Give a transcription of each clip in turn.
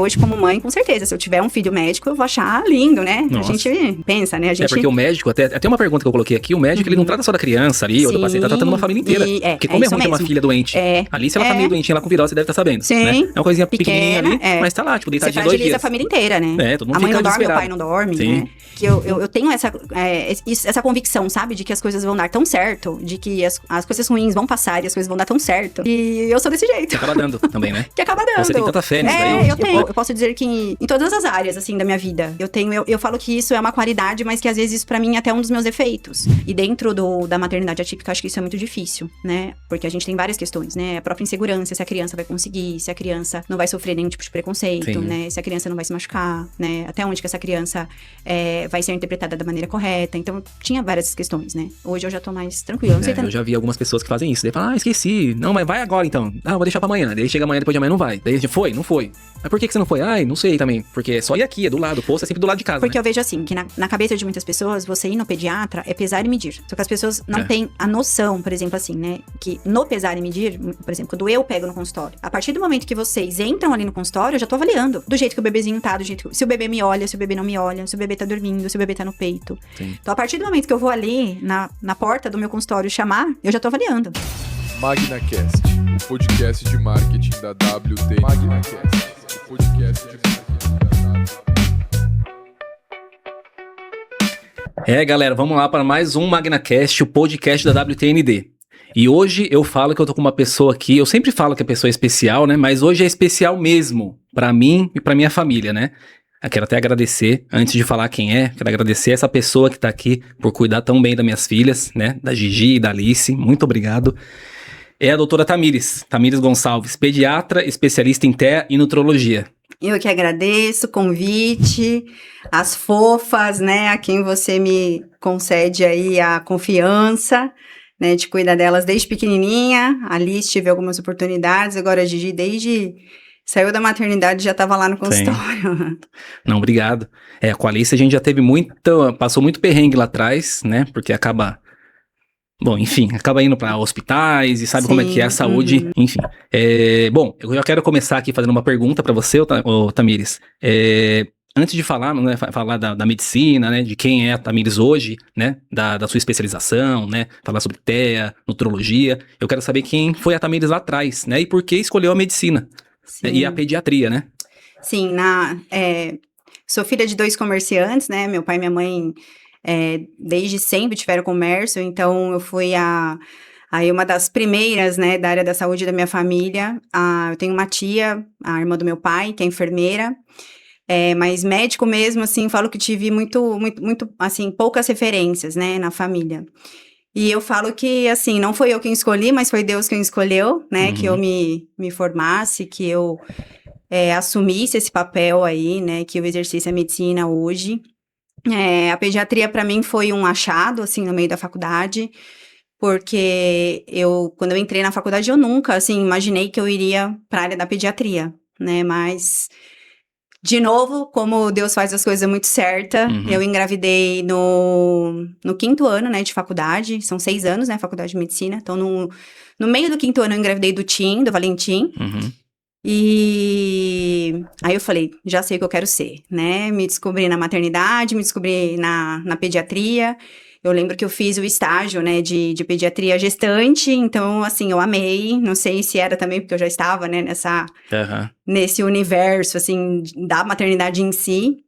Hoje, como mãe, com certeza, se eu tiver um filho médico, eu vou achar lindo, né? Nossa. A gente pensa, né? É porque o médico, até uma pergunta que eu coloquei aqui, o médico, ele não trata só da criança ali, ou do paciente, tá tratando uma família inteira. Porque como é ruim ter uma filha doente, ali se ela tá meio doentinha lá com virose, você deve estar sabendo. Sim. Né? É uma coisinha pequenininha ali, mas tá lá, tipo, deitadinha 2 dias. Você fragiliza a família inteira, né? Todo mundo a mãe fica não dorme, o desesperado. pai não dorme, Sim. né? Que eu tenho essa convicção, sabe? De que as coisas vão dar tão certo, de que as coisas ruins vão passar e as coisas vão dar tão certo. E eu sou desse jeito. Que acaba dando também, né? Que acaba dando. Você tem tanta fé nisso daí. Eu tenho. Eu posso dizer que em todas as áreas, assim, da minha vida, eu falo que isso é uma qualidade, mas que às vezes isso pra mim é até um dos meus defeitos. E dentro da maternidade atípica, acho que isso é muito difícil, né? Porque a gente tem várias questões, né? A própria insegurança, se a criança vai conseguir, se a criança não vai sofrer nenhum tipo de preconceito, Sim. né? Se a criança não vai se machucar, né? Até onde que essa criança vai ser interpretada da maneira correta. Então, tinha várias questões, né? Hoje eu já tô mais tranquila. Não sei Eu já vi algumas pessoas que fazem isso. Daí falam, esqueci. Não, mas vai agora então. Vou deixar pra amanhã. Daí chega amanhã, depois de amanhã não vai. Daí foi, não foi. Mas por que você não foi? Não sei também. Porque é só ir aqui, é do lado. O posto é sempre do lado de casa. Porque né? eu vejo assim, que na cabeça de muitas pessoas, você ir no pediatra é pesar e medir. Só que as pessoas não têm a noção, por exemplo, assim, né? Que no pesar e medir, por exemplo, quando eu pego no consultório, a partir do momento que vocês entram ali no consultório, eu já tô avaliando. Do jeito que o bebezinho tá, do jeito que... Se o bebê me olha, se o bebê não me olha, se o bebê tá dormindo, se o bebê tá no peito. Sim. Então, a partir do momento que eu vou ali, na porta do meu consultório chamar, eu já tô avaliando. MagnaCast, o podcast de marketing da WT. MagnaCast, o podcast de marketing da WT. Galera, vamos lá para mais um MagnaCast, o podcast da WTND. E hoje eu falo que eu tô com uma pessoa aqui, eu sempre falo que a pessoa é especial, né? Mas hoje é especial mesmo, pra mim e pra minha família, né? Eu quero até agradecer, antes de falar quem é, quero agradecer essa pessoa que tá aqui por cuidar tão bem das minhas filhas, né? Da Gigi e da Alice, muito obrigado. É a doutora Tamires Gonçalves, pediatra, especialista em TEA e nutrologia. Eu que agradeço o convite, as fofas, né, a quem você me concede aí a confiança, né, de cuidar delas desde pequenininha. A Alice tive algumas oportunidades, agora a Gigi desde saiu da maternidade já estava lá no consultório. Não, obrigado. Com a Alice a gente já teve passou muito perrengue lá atrás, né, porque acaba indo para hospitais e sabe como é que é a saúde, enfim. Bom, eu já quero começar aqui fazendo uma pergunta para você, Tamires. Antes de falar, né, falar da medicina, né, de quem é a Tamires hoje, né, da sua especialização, né, falar sobre TEA, nutrologia, eu quero saber quem foi a Tamires lá atrás, né, e por que escolheu a medicina, né, e a pediatria, né? Sim, sou filha de 2 comerciantes, né, meu pai e minha mãe desde sempre tiveram comércio, então eu fui aí uma das primeiras, né, da área da saúde da minha família. Eu tenho uma tia, a irmã do meu pai, que é enfermeira, mas médico mesmo, assim, falo que tive muito, assim, poucas referências, né, na família. E eu falo que, assim, não foi eu quem escolhi, mas foi Deus quem escolheu, né, que eu me formasse, que eu assumisse esse papel aí, né, que eu exercesse a medicina hoje. A pediatria para mim foi um achado, assim, no meio da faculdade, porque quando eu entrei na faculdade, eu nunca, assim, imaginei que eu iria para a área da pediatria, né, mas, de novo, como Deus faz as coisas muito certa, eu engravidei no 5º ano, né, de faculdade, são 6 anos, né, faculdade de medicina, então no meio do 5º ano eu engravidei do Valentim, e aí eu falei, já sei o que eu quero ser, né? Me descobri na maternidade, me descobri na pediatria. Eu lembro que eu fiz o estágio, né, de pediatria gestante, então, assim, eu amei. Não sei se era também porque eu já estava, né, nesse universo, assim, da maternidade em si.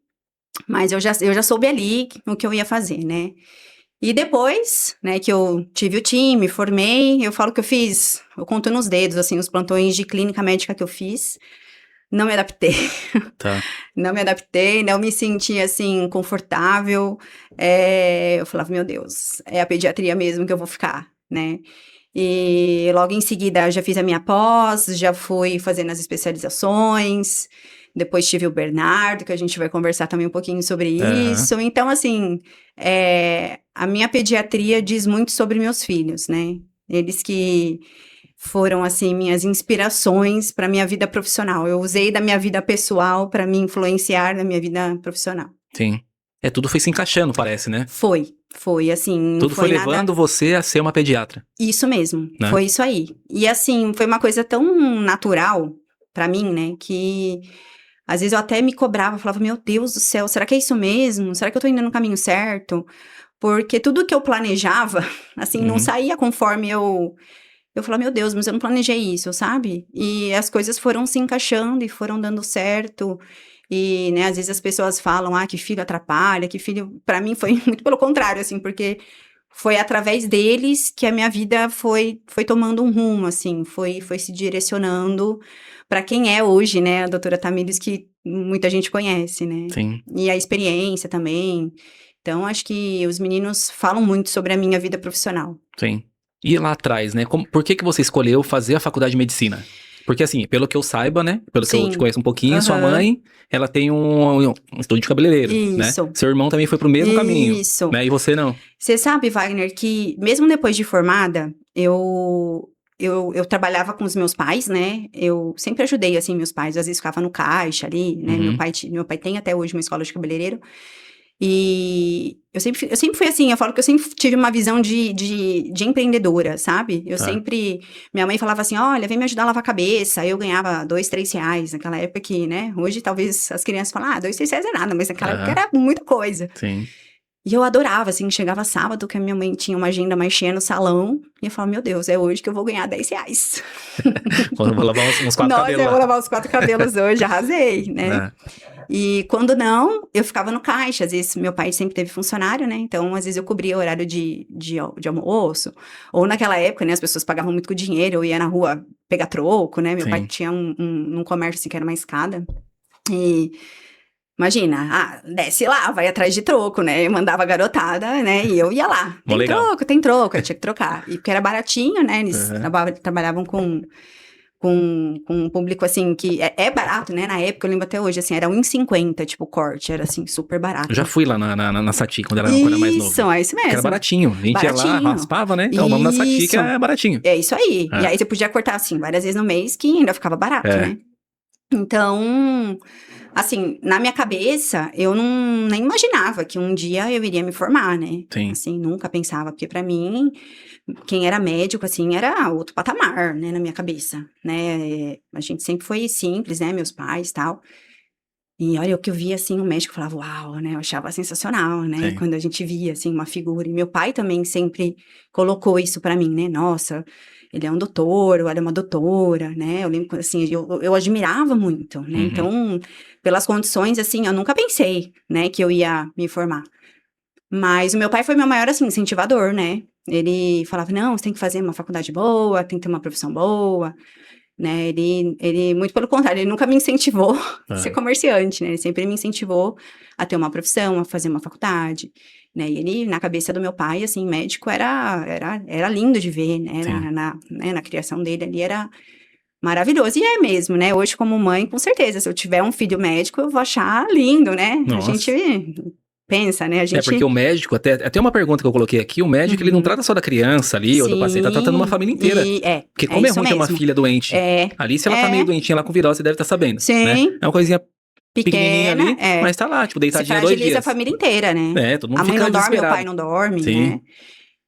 Mas eu já soube ali o que eu ia fazer, né? E depois, né, que eu tive o time, formei, eu falo que eu conto nos dedos, assim, os plantões de clínica médica que eu fiz, não me adaptei. Tá. Não me adaptei, não me senti, assim, confortável. Eu falava, meu Deus, é a pediatria mesmo que eu vou ficar, né? E logo em seguida já fiz a minha pós, já fui fazendo as especializações. Depois tive o Bernardo, que a gente vai conversar também um pouquinho sobre isso. Então, assim, a minha pediatria diz muito sobre meus filhos, né? Eles que foram, assim, minhas inspirações para minha vida profissional. Eu usei da minha vida pessoal para me influenciar na minha vida profissional. Sim. Tudo foi se encaixando, parece, né? Foi, assim... Tudo foi levando você a ser uma pediatra. Isso mesmo, né? Foi isso aí. E, assim, foi uma coisa tão natural para mim, né, que... Às vezes eu até me cobrava, falava, meu Deus do céu, será que é isso mesmo? Será que eu tô indo no caminho certo? Porque tudo que eu planejava, assim, não saía conforme eu falava, meu Deus, mas eu não planejei isso, sabe? E as coisas foram se encaixando e foram dando certo. E, né, às vezes as pessoas falam, que filho atrapalha, que filho... Pra mim foi muito pelo contrário, assim, porque foi através deles que a minha vida foi tomando um rumo, assim, foi se direcionando para quem é hoje, né, a doutora Tamires, que muita gente conhece, né? Sim. E a experiência também. Então, acho que os meninos falam muito sobre a minha vida profissional. Sim. E lá atrás, né? Por que você escolheu fazer a faculdade de medicina? Porque assim, pelo que eu saiba, né? Pelo que eu te Sim. conheço um pouquinho, sua mãe, ela tem um estúdio de cabeleireiro, né? Isso. Seu irmão também foi pro mesmo caminho, Isso. né? E você não. Você sabe, Wagner, que mesmo depois de formada, eu trabalhava com os meus pais, né? Eu sempre ajudei, assim, meus pais. Às vezes ficava no caixa ali, né? Uhum. Meu pai tem até hoje uma escola de cabeleireiro. E eu sempre fui assim, eu falo que eu sempre tive uma visão de empreendedora, sabe? Eu Tá. sempre... Minha mãe falava assim, olha, vem me ajudar a lavar a cabeça. Eu ganhava 2, 3 reais naquela época que, né? Hoje talvez as crianças falam, 2, 3 reais é nada. Mas naquela época era muita coisa. Sim. E eu adorava, assim, chegava sábado, que a minha mãe tinha uma agenda mais cheia no salão, e eu falava, meu Deus, é hoje que eu vou ganhar 10 reais. Vou lavar uns 4 Nossa, cabelos eu lá. vou lavar os 4 cabelos hoje, arrasei, né? É. E quando não, eu ficava no caixa, às vezes meu pai sempre teve funcionário, né? Então, às vezes eu cobria horário de almoço, ou naquela época, né, as pessoas pagavam muito com dinheiro, eu ia na rua pegar troco, né? Meu Sim. pai tinha um comércio, assim, que era uma escada, e... Imagina, desce lá, vai atrás de troco, né? Eu mandava a garotada, né? E eu ia lá. Mó legal. Tem troco, eu tinha que trocar. E porque era baratinho, né? Eles Uhum. trabalhavam com um público, assim, que é barato, né? Na época, eu lembro até hoje, assim, era R$1,50, tipo, corte. Era, assim, super barato. Eu já fui lá na Sati, quando era mais novo. Isso, é isso mesmo. Que era baratinho. A gente ia lá, Baratinho. raspava, né? Então, vamos na Sati, que Isso. é baratinho. É isso aí. É. E aí você podia cortar, assim, várias vezes no mês, que ainda ficava barato, É. né? Então... Assim, na minha cabeça, eu nem imaginava que um dia eu iria me formar, né? Sim. Assim, nunca pensava, porque pra mim, quem era médico, assim, era outro patamar, né, na minha cabeça, né? A gente sempre foi simples, né, meus pais e tal. E olha, o que eu via, assim, o médico falava, uau, né? Eu achava sensacional, né? Sim. Quando a gente via, assim, uma figura. E meu pai também sempre colocou isso pra mim, né? Nossa, ele é um doutor, ou ela é uma doutora, né? Eu lembro, assim, eu admirava muito, né? Uhum. Então, pelas condições, assim, eu nunca pensei, né, que eu ia me formar. Mas o meu pai foi meu maior, assim, incentivador, né? Ele falava, não, você tem que fazer uma faculdade boa, tem que ter uma profissão boa, né? Ele muito pelo contrário, ele nunca me incentivou a ser comerciante, né? Ele sempre me incentivou a ter uma profissão, a fazer uma faculdade, né? E ele, na cabeça do meu pai, assim, médico era lindo de ver, né? Na criação dele ali era maravilhoso. E é mesmo, né? Hoje, como mãe, com certeza, se eu tiver um filho médico, eu vou achar lindo, né? Nossa. A gente pensa, né? É porque o médico, até uma pergunta que eu coloquei aqui, o médico, ele não trata só da criança ali, ou do paciente, tá tratando uma família inteira. Porque como é ruim ter uma filha doente, ali se ela tá meio doentinha lá com virose, você deve estar sabendo, Sim. né? É uma coisinha pequenininha ali, mas tá lá, tipo, deitadinha 2 dias. Fragiliza a família inteira, né? Todo mundo a mãe fica não dorme, desesperado. o pai não dorme, Sim. né?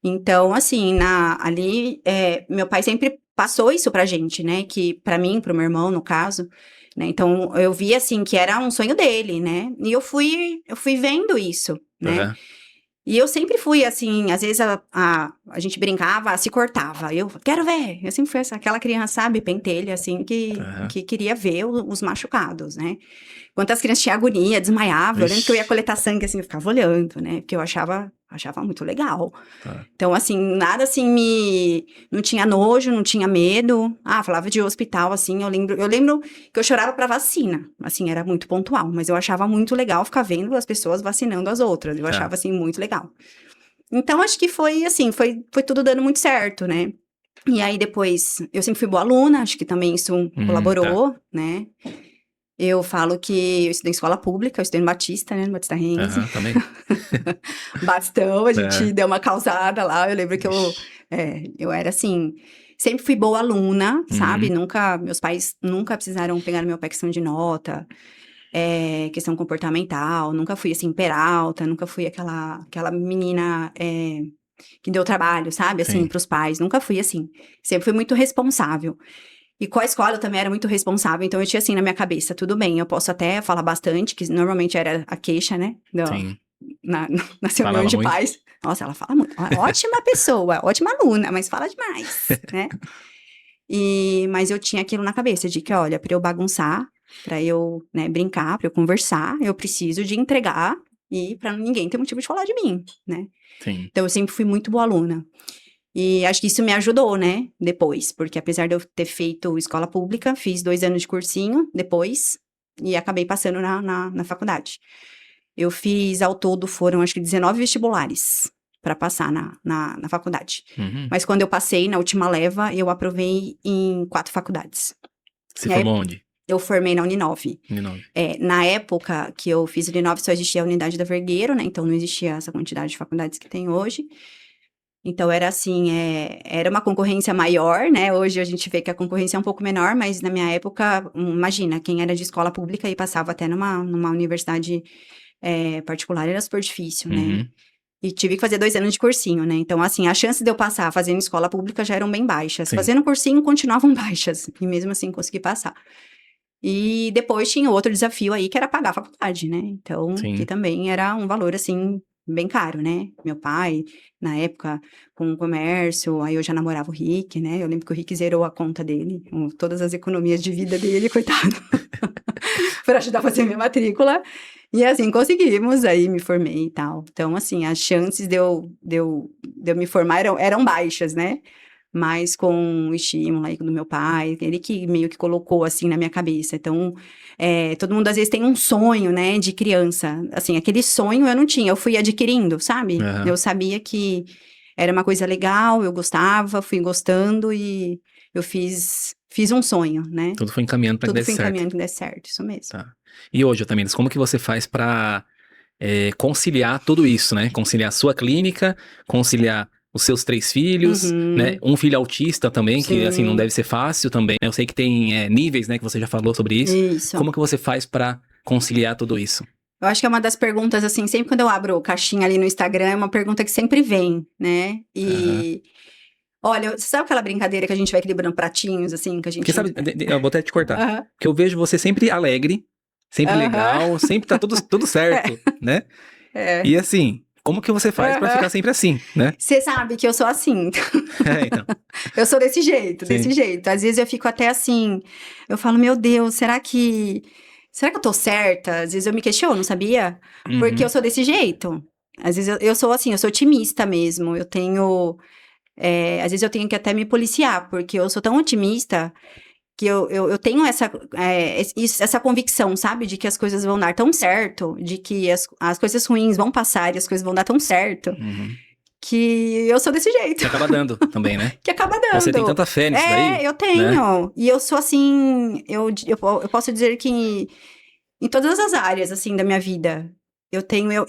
Então, assim, ali, meu pai sempre passou isso pra gente, né? Que pra mim, pro meu irmão, no caso, né? Então, eu vi, assim, que era um sonho dele, né? E eu fui vendo isso, né? Uhum. E eu sempre fui, assim, às vezes a gente brincava, se cortava. Eu quero ver. Eu sempre fui aquela criança, sabe, pentelha, assim, que queria ver os machucados, né? Quantas crianças tinham agonia, desmaiava. Eu lembro que eu ia coletar sangue, assim, eu ficava olhando, né? Porque eu achava muito legal. Tá. Então, assim, nada, assim, não tinha nojo, não tinha medo. Falava de hospital, assim, eu lembro que eu chorava pra vacina. Assim, era muito pontual, mas eu achava muito legal ficar vendo as pessoas vacinando as outras. Eu achava, assim, muito legal. Então, acho que foi, assim, foi tudo dando muito certo, né? E aí, depois, eu sempre fui boa aluna, acho que também isso colaborou, né? Eu falo que eu estudei em escola pública, eu estudei no Batista, né? No Batista Renzi. Também. Bastão, a gente deu uma causada lá. Eu lembro que eu era assim, sempre fui boa aluna, sabe? Meus pais nunca precisaram pegar no meu pé questão de nota, questão comportamental, nunca fui assim, peralta, nunca fui aquela menina que deu trabalho, sabe? Assim, pros pais, nunca fui assim. Sempre fui muito responsável. E com a escola eu também era muito responsável, então eu tinha assim na minha cabeça, tudo bem, eu posso até falar bastante, que normalmente era a queixa, né? Sim. Nas Falava reuniões de muito? pais. Nossa, ela fala muito. Ótima pessoa, ótima aluna, mas fala demais, né? Mas eu tinha aquilo na cabeça, de que, olha, pra eu bagunçar, pra eu, né, brincar, pra eu conversar, eu preciso de entregar e pra ninguém ter motivo de falar de mim, né? Sim. Então eu sempre fui muito boa aluna. E acho que isso me ajudou, né, depois, porque apesar de eu ter feito escola pública, fiz 2 anos de cursinho depois e acabei passando na faculdade. Eu fiz, ao todo, foram acho que 19 vestibulares para passar na faculdade. Uhum. Mas quando eu passei, na última leva, eu aprovei em 4 faculdades. Você E aí, formou onde? eu formei na Uninove. Uninove. Na época que eu fiz Uninove, só existia a unidade da Vergueiro, né? Então, não existia essa quantidade de faculdades que tem hoje. Então, era assim, era uma concorrência maior, né? Hoje a gente vê que a concorrência é um pouco menor, mas na minha época, imagina, quem era de escola pública e passava até numa universidade particular era super difícil, né? Uhum. E tive que fazer 2 anos de cursinho, né? Então, assim, as chances de eu passar fazendo escola pública já eram bem baixas. Sim. Fazendo cursinho, continuavam baixas. E mesmo assim, consegui passar. E depois tinha outro desafio aí, que era pagar a faculdade, né? Então, Sim. que também era um valor, assim, bem caro, né? Meu pai, na época, com o comércio, aí eu já namorava o Rick, né? Eu lembro que o Rick zerou a conta dele, com todas as economias de vida dele, coitado. Para ajudar a fazer minha matrícula. E assim, conseguimos, aí me formei e tal. Então, assim, as chances de eu me formar eram baixas, né? Mas com o estímulo aí do meu pai, ele que meio que colocou assim na minha cabeça. Então, todo mundo às vezes tem um sonho, né, de criança. Assim, aquele sonho eu não tinha, eu fui adquirindo, sabe? Aham. Eu sabia que era uma coisa legal, eu gostava, fui gostando e eu fiz um sonho, né? Tudo foi encaminhando para que Tudo desse foi certo. encaminhando que desse certo, isso mesmo. Tá. E hoje, Otaminas, como que você faz para conciliar tudo isso, né? Conciliar a sua clínica, conciliar os seus 3 filhos, né? Um filho autista também, que assim não Sim. deve ser fácil também. Eu sei que tem níveis, né? Que você já falou sobre isso. Isso. Como que você faz para conciliar tudo isso? Eu acho que é uma das perguntas, assim, sempre quando eu abro caixinha ali no Instagram, é uma pergunta que sempre vem, né? E, olha, você sabe aquela brincadeira que a gente vai equilibrando pratinhos, assim, que a gente... Porque sabe, eu vou até te cortar. Aham. Que eu vejo você sempre alegre, sempre Aham. legal, sempre tá tudo certo, né? É. E assim, como que você faz para Aham. ficar sempre assim, né? Você sabe que eu sou assim. Então. Eu sou desse jeito, Sim. desse jeito. Às vezes eu fico até assim, eu falo, meu Deus, será que eu tô certa? Às vezes eu me questiono, sabia? Porque eu Uhum. sou desse jeito. Às vezes eu sou assim, eu sou otimista mesmo. Eu tenho. Às vezes eu tenho que até me policiar, porque eu sou tão otimista que eu tenho essa convicção, sabe? De que as coisas vão dar tão certo, de que as coisas ruins vão passar e as coisas vão dar tão certo, Uhum. que eu sou desse jeito. Que acaba dando também, né? Que acaba dando. Você tem tanta fé nisso daí? Eu tenho. Né? E eu sou assim, eu posso dizer que em todas as áreas, assim, da minha vida.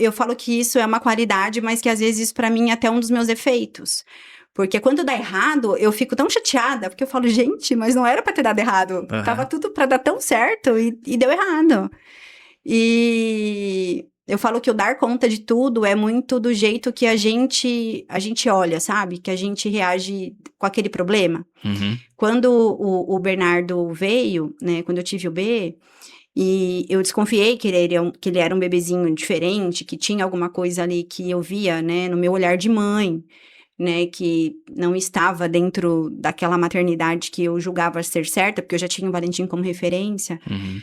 Eu falo que isso é uma qualidade, mas que às vezes isso pra mim é até um dos meus defeitos. Porque quando dá errado, eu fico tão chateada, porque eu falo, gente, mas não era pra ter dado errado. Aham. Tava tudo pra dar tão certo e deu errado. E eu falo que o dar conta de tudo é muito do jeito que a gente olha, sabe? Que a gente reage com aquele problema. Uhum. Quando o Bernardo veio, né? Quando eu tive o B, e eu desconfiei que ele era um bebezinho diferente, que tinha alguma coisa ali que eu via, né? No meu olhar de mãe, né? Que não estava dentro daquela maternidade que eu julgava ser certa, porque eu já tinha o Valentim como referência. Uhum.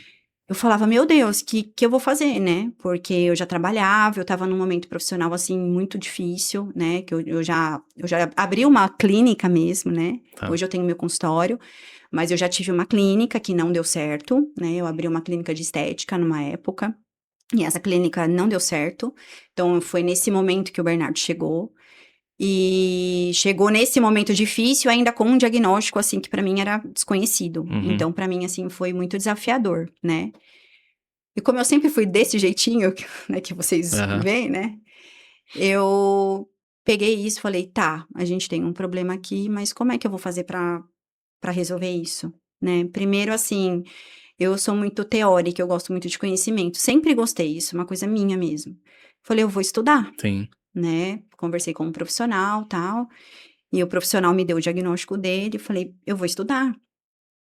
Eu falava, meu Deus, que eu vou fazer, né? Porque eu já trabalhava, eu tava num momento profissional, assim, muito difícil, né? Que eu já abri uma clínica mesmo, né? Tá. Hoje eu tenho meu consultório, mas eu já tive uma clínica que não deu certo, né? Eu abri uma clínica de estética numa época, e essa clínica não deu certo. Então, foi nesse momento que o Bernardo chegou. E chegou nesse momento difícil, ainda com um diagnóstico, assim, que pra mim era desconhecido. Uhum. Então, pra mim, assim, foi muito desafiador, né? E como eu sempre fui desse jeitinho, né, que vocês Aham. veem, né? Eu peguei isso e falei, tá, a gente tem um problema aqui, mas como é que eu vou fazer pra resolver isso, né? Primeiro, assim, eu sou muito teórica, eu gosto muito de conhecimento. Sempre gostei, isso é uma coisa minha mesmo. Falei, eu vou estudar. Sim. Né? Conversei com um profissional, tal, e o profissional me deu o diagnóstico dele, falei, eu vou estudar.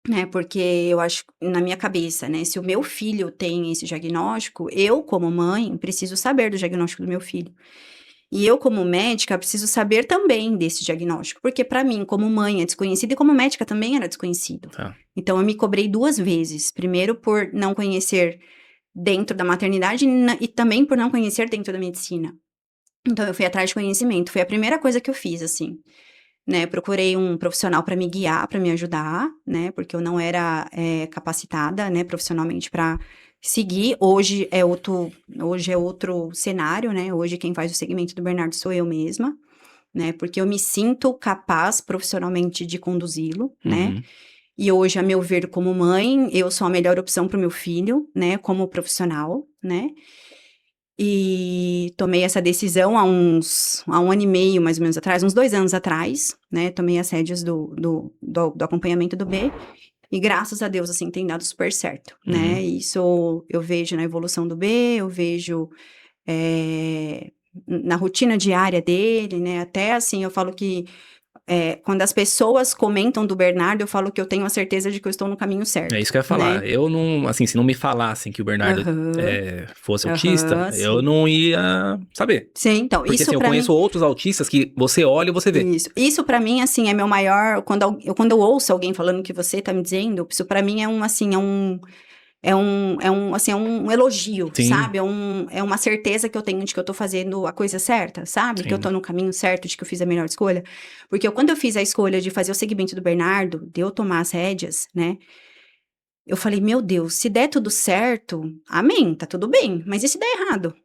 né? Porque eu acho, na minha cabeça, né? Se o meu filho tem esse diagnóstico, eu, como mãe, preciso saber do diagnóstico do meu filho. E eu, como médica, preciso saber também desse diagnóstico. Porque, para mim, como mãe, é desconhecido e como médica também era desconhecido. Tá. Então, eu me cobrei 2 vezes. Primeiro, por não conhecer dentro da maternidade e também por não conhecer dentro da medicina. Então, eu fui atrás de conhecimento. Foi a primeira coisa que eu fiz, assim. Né, procurei um profissional para me guiar, para me ajudar, né, porque eu não era capacitada, né, profissionalmente para seguir. Hoje é outro cenário, né, hoje quem faz o segmento do Bernardo sou eu mesma, né, porque eu me sinto capaz profissionalmente de conduzi-lo, né, Uhum. e hoje, a meu ver, como mãe, eu sou a melhor opção para o meu filho, né, como profissional, né. E tomei essa decisão há um ano e meio, mais ou menos, atrás, uns 2 anos atrás, né, tomei as rédeas do acompanhamento do B, e graças a Deus, assim, tem dado super certo, né, isso eu vejo na evolução do B, eu vejo na rotina diária dele, né, até assim, eu falo que quando as pessoas comentam do Bernardo, eu falo que eu tenho a certeza de que eu estou no caminho certo, É isso que eu ia falar. né. Eu não, assim, se não me falassem que o Bernardo Aham, fosse autista, aham, eu sim. não ia saber. Sim, então, Porque assim, isso eu pra mim. conheço outros autistas que você olha e você vê. Isso para mim, assim, é meu maior, quando eu ouço alguém falando o que você tá me dizendo, isso para mim é um, assim, assim, é um elogio, Sim, sabe? É uma certeza que eu tenho de que eu tô fazendo a coisa certa, sabe? Que eu sim. tô no caminho certo, de que eu fiz a melhor escolha. Porque quando eu fiz a escolha de fazer o segmento do Bernardo, de eu tomar as rédeas, né? Eu falei, meu Deus, se der tudo certo, amém, tá tudo bem. Mas e se der errado?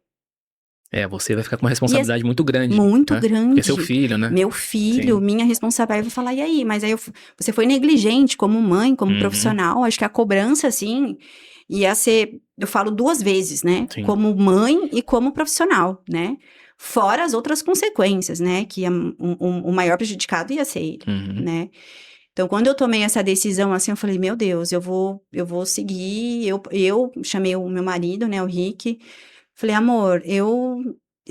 Você vai ficar com uma E é responsabilidade muito grande, muito né? Porque é seu grande. filho, né? Meu filho, Sim. minha responsabilidade, vai falar, e aí? Mas aí você foi negligente como mãe, como Uhum, profissional. Acho que a cobrança, assim, ia ser, eu falo 2 vezes, né? sim. Como mãe e como profissional, né? Fora as outras consequências, né? Que o maior prejudicado ia ser ele, Uhum. né? Então, quando eu tomei essa decisão, assim, eu falei, meu Deus, eu vou seguir. Eu chamei o meu marido, né, o Rick. Falei, amor, eu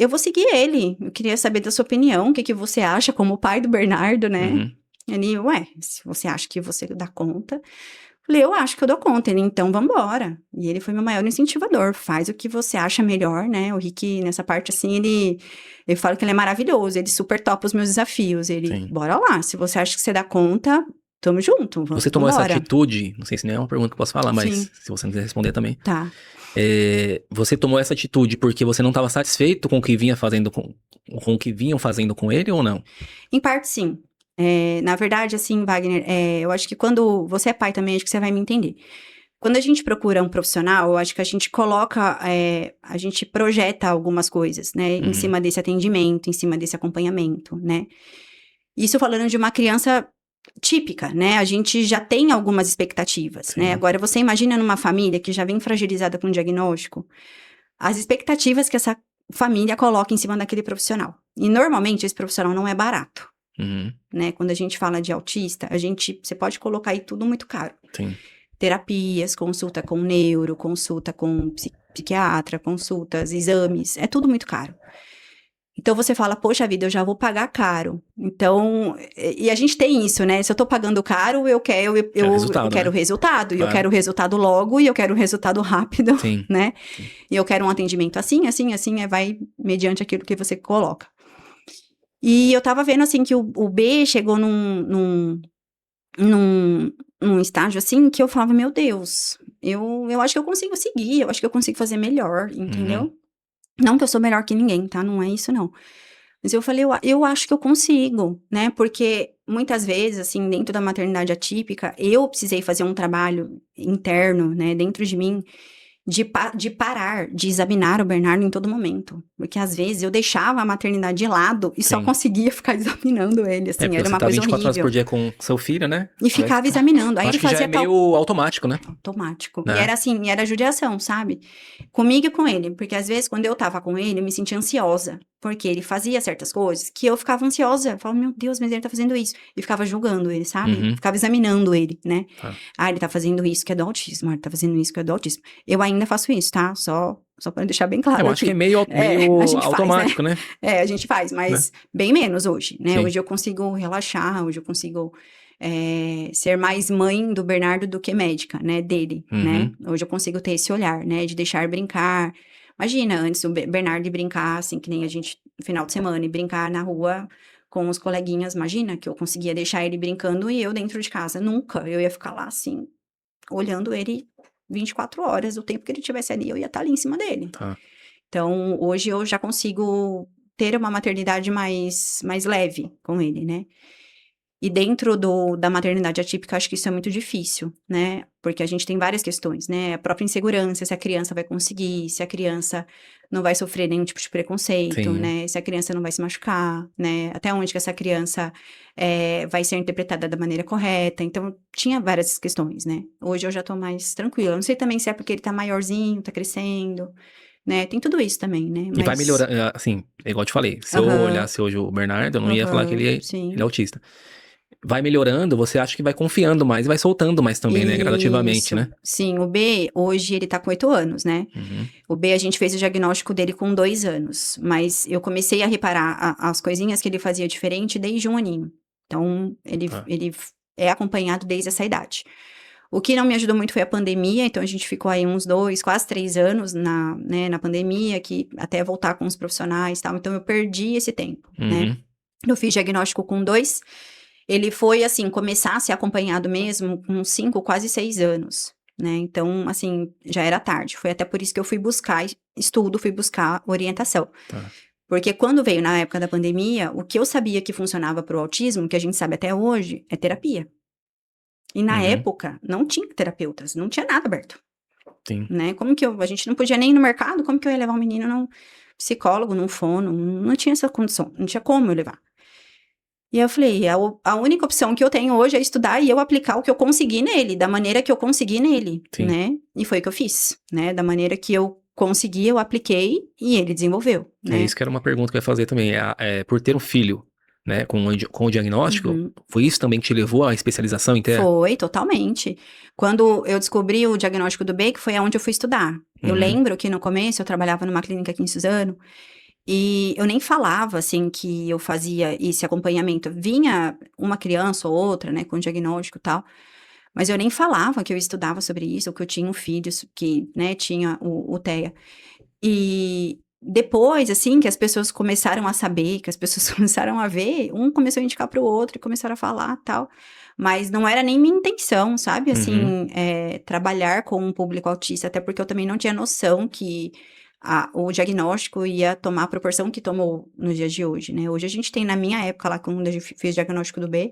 vou seguir ele. Eu queria saber da sua opinião, o que que você acha como pai do Bernardo, né? Uhum. Ele, ué, se você acha que você dá conta. Falei, eu acho que eu dou conta. Ele, então vambora. E ele foi meu maior incentivador. Faz o que você acha melhor, né? O Rick, nessa parte, assim, eu falo que ele é maravilhoso. Ele super topa os meus desafios. Ele, Sim. bora lá. Se você acha que você dá conta, tamo junto. Você tomou essa Vambora. atitude, não sei se nem é uma pergunta que eu posso falar, Sim, mas se você não quiser responder também. tá. Você tomou essa atitude porque você não estava satisfeito com o que vinha fazendo com o que vinham fazendo com ele ou não? Em parte, sim. Na verdade, assim, Wagner, eu acho que quando você é pai também, acho que você vai me entender. Quando a gente procura um profissional, eu acho que a gente coloca, a gente projeta algumas coisas, né, em Uhum. cima desse atendimento, em cima desse acompanhamento, né. Isso falando de uma criança típica, né, a gente já tem algumas expectativas, né. Sim. Agora, você imagina numa família que já vem fragilizada com diagnóstico, as expectativas que essa família coloca em cima daquele profissional. E normalmente esse profissional não é barato, Uhum. né? Quando a gente fala de autista, você pode colocar aí tudo muito caro. Sim. Terapias, consulta com neuro, consulta com psiquiatra, consultas, exames, é tudo muito caro. Então você fala, poxa vida, eu já vou pagar caro. Então, e a gente tem isso, né? Se eu tô pagando caro, eu quero resultado, quero né? resultado, e eu Claro. quero resultado logo, e eu quero resultado rápido, Sim. né? Sim. E eu quero um atendimento assim, assim, assim, vai mediante aquilo que você coloca. E eu tava vendo, assim, que o B chegou num estágio, assim, que eu falava, meu Deus, eu acho que eu consigo seguir, eu acho que eu consigo fazer melhor, entendeu? Uhum. Não que eu sou melhor que ninguém, tá? Não é isso, não. Mas eu falei, eu acho que eu consigo, né? Porque muitas vezes, assim, dentro da maternidade atípica, eu precisei fazer um trabalho interno, né, dentro de mim, de parar, de examinar o Bernardo em todo momento. Porque às vezes eu deixava a maternidade de lado e só Sim. conseguia ficar examinando ele, assim, Porque era você uma tá coisa 24 horas horrível. por dia com seu filho, né? E ficava examinando. Aí Eu ele acho que já é fazia meio tal. automático, né? Automático. E Né? era assim, era judiação, sabe? Comigo e com ele. Porque às vezes, quando eu tava com ele, eu me sentia ansiosa. Porque ele fazia certas coisas que eu ficava ansiosa. Eu falava, meu Deus, mas ele tá fazendo isso. E ficava julgando ele, sabe? Uhum. Ficava examinando ele, né? Tá. Ah, ele tá fazendo isso que é do autismo. Ah, ele tá fazendo isso que é do autismo. Eu ainda faço isso, tá? Só pra deixar bem claro Eu aqui. acho que é meio A gente faz, né? automático, né? A gente faz, mas Né? bem menos hoje, né? Sim. Hoje eu consigo relaxar, hoje eu consigo ser mais mãe do Bernardo do que médica, né, dele, né? Hoje eu consigo ter esse olhar, né, de deixar brincar. Imagina, antes o Bernardo ir brincar, assim, que nem a gente, no final de semana, e brincar na rua com os coleguinhas, imagina que eu conseguia deixar ele brincando e eu dentro de casa, nunca, eu ia ficar lá, assim, olhando ele 24 horas, o tempo que ele estivesse ali, eu ia estar ali em cima dele. Tá. Então, hoje eu já consigo ter uma maternidade mais leve com ele, né? E dentro da maternidade atípica, acho que isso é muito difícil, né? Porque a gente tem várias questões, né? A própria insegurança, se a criança vai conseguir, se a criança não vai sofrer nenhum tipo de preconceito, Sim. né? Se a criança não vai se machucar, né? Até onde que essa criança vai ser interpretada da maneira correta. Então, tinha várias questões, né? Hoje eu já tô mais tranquila. Não sei também se é porque ele tá maiorzinho, tá crescendo, né? Tem tudo isso também, né? E vai melhorar, assim, é igual eu te falei, se eu olhasse hoje o Bernardo, eu não ia falar que ele sim. é autista. Vai melhorando, você acha que vai confiando mais e vai soltando mais também, né? Gradativamente, Isso. né? Sim, o B, hoje ele tá com 8 anos, né? O B, a gente fez o diagnóstico dele com 2 anos, mas eu comecei a reparar as coisinhas que ele fazia diferente desde 1 aninho. Então, ele é acompanhado desde essa idade. O que não me ajudou muito foi a pandemia, então a gente ficou aí uns 2, quase 3 anos na pandemia, que até voltar com os profissionais e tal, então eu perdi esse tempo, né? Eu fiz diagnóstico com 2, ele foi, assim, começar a ser acompanhado mesmo com 5, quase 6 anos, né? Então, assim, já era tarde. Foi até por isso que eu fui buscar estudo, fui buscar orientação. Tá. Porque quando veio na época da pandemia, o que eu sabia que funcionava para o autismo, que a gente sabe até hoje, é terapia. E na época, não tinha terapeutas, não tinha nada aberto. Sim. Né? Como que a gente não podia nem ir no mercado, como que eu ia levar um menino num psicólogo, num fono? Não tinha essa condição, não tinha como eu levar. E aí eu falei, a única opção que eu tenho hoje é estudar e eu aplicar o que eu consegui nele, da maneira que eu consegui nele, Sim. né? E foi o que eu fiz, né? Da maneira que eu consegui, eu apliquei e ele desenvolveu, né? É isso que era uma pergunta que eu ia fazer também. Por ter um filho, né, com o diagnóstico, foi isso também que te levou à especialização inteira? Foi, totalmente. Quando eu descobri o diagnóstico do B, que foi aonde eu fui estudar. Eu lembro que no começo eu trabalhava numa clínica aqui em Suzano, e eu nem falava, assim, que eu fazia esse acompanhamento. Vinha uma criança ou outra, né, com diagnóstico e tal, mas eu nem falava que eu estudava sobre isso, ou que eu tinha um filho que, né, tinha o TEA. E depois, assim, que as pessoas começaram a saber, que as pessoas começaram a ver, um começou a indicar para o outro e começaram a falar tal. Mas não era nem minha intenção, sabe? Assim, trabalhar com um público autista, até porque eu também não tinha noção que o diagnóstico ia tomar a proporção que tomou nos dias de hoje, né? Hoje a gente tem, na minha época lá, quando eu fiz diagnóstico do B,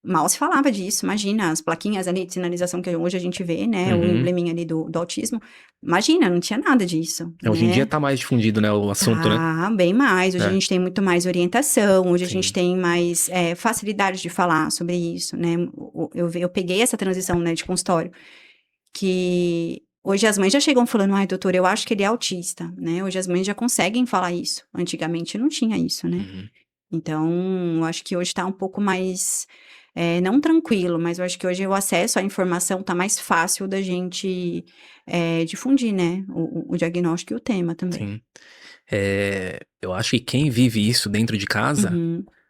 mal se falava disso, imagina, as plaquinhas ali de sinalização que hoje a gente vê, né, o embleminha ali do autismo, imagina, não tinha nada disso. Hoje em né? dia tá mais difundido, né, o assunto, né? Ah, bem mais, hoje a gente tem muito mais orientação, hoje a Sim. gente tem mais facilidade de falar sobre isso, né, eu peguei essa transição, né, de consultório, que hoje as mães já chegam falando, ai, doutor, eu acho que ele é autista, né, hoje as mães já conseguem falar isso, antigamente não tinha isso, né, então, eu acho que hoje tá um pouco mais, não tranquilo, mas eu acho que hoje o acesso à informação tá mais fácil da gente difundir, né, o diagnóstico e o tema também. Sim. Eu acho que quem vive isso dentro de casa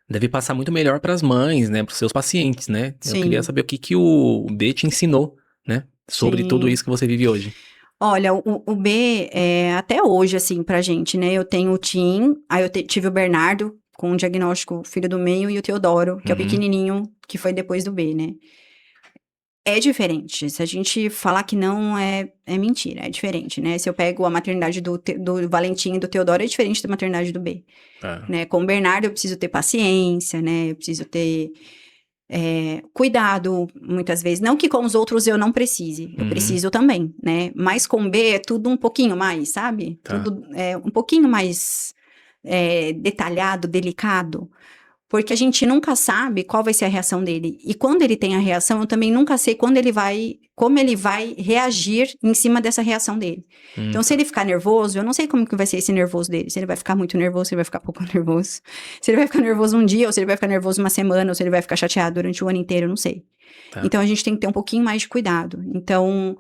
deve passar muito melhor pras mães, né, pros seus pacientes, né? Sim. Eu queria saber o que o B te ensinou, né, sobre Sim. tudo isso que você vive hoje. Olha, o B, até hoje, assim, pra gente, né, eu tenho o Tim, aí eu tive o Bernardo, com o diagnóstico filho do meio, e o Teodoro, que é o pequenininho, que foi depois do B, né. É diferente, se a gente falar que não, é mentira, é diferente, né, se eu pego a maternidade do Valentim e do Teodoro, é diferente da maternidade do B, né, com o Bernardo eu preciso ter paciência, né, eu preciso ter cuidado, muitas vezes, não que com os outros eu não precise, eu preciso também, né, mas com o B é tudo um pouquinho mais, sabe, tudo um pouquinho mais detalhado, delicado, porque a gente nunca sabe qual vai ser a reação dele, e quando ele tem a reação, eu também nunca sei como ele vai reagir em cima dessa reação dele. Então, se ele ficar nervoso, eu não sei como que vai ser esse nervoso dele, se ele vai ficar muito nervoso, se ele vai ficar pouco nervoso, se ele vai ficar nervoso um dia, ou se ele vai ficar nervoso uma semana, ou se ele vai ficar chateado durante o ano inteiro, eu não sei. Então, a gente tem que ter um pouquinho mais de cuidado. Então,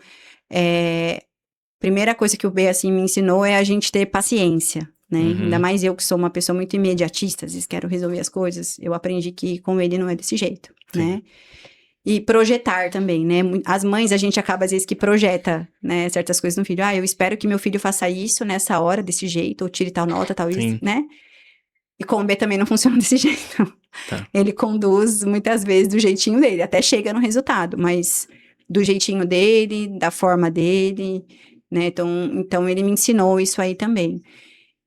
primeira coisa que o B, assim, me ensinou é a gente ter paciência, né? Ainda mais eu que sou uma pessoa muito imediatista, às vezes quero resolver as coisas, eu aprendi que com ele não é desse jeito. né? E projetar também, né? As mães, a gente acaba, às vezes, que projeta, né, certas coisas no filho. Eu espero que meu filho faça isso nessa hora, desse jeito, ou tire tal nota, tal isso, né? E com o B também não funciona desse jeito. Tá. Ele conduz, muitas vezes, do jeitinho dele. Até chega no resultado, mas do jeitinho dele, da forma dele, né? Então ele me ensinou isso aí também.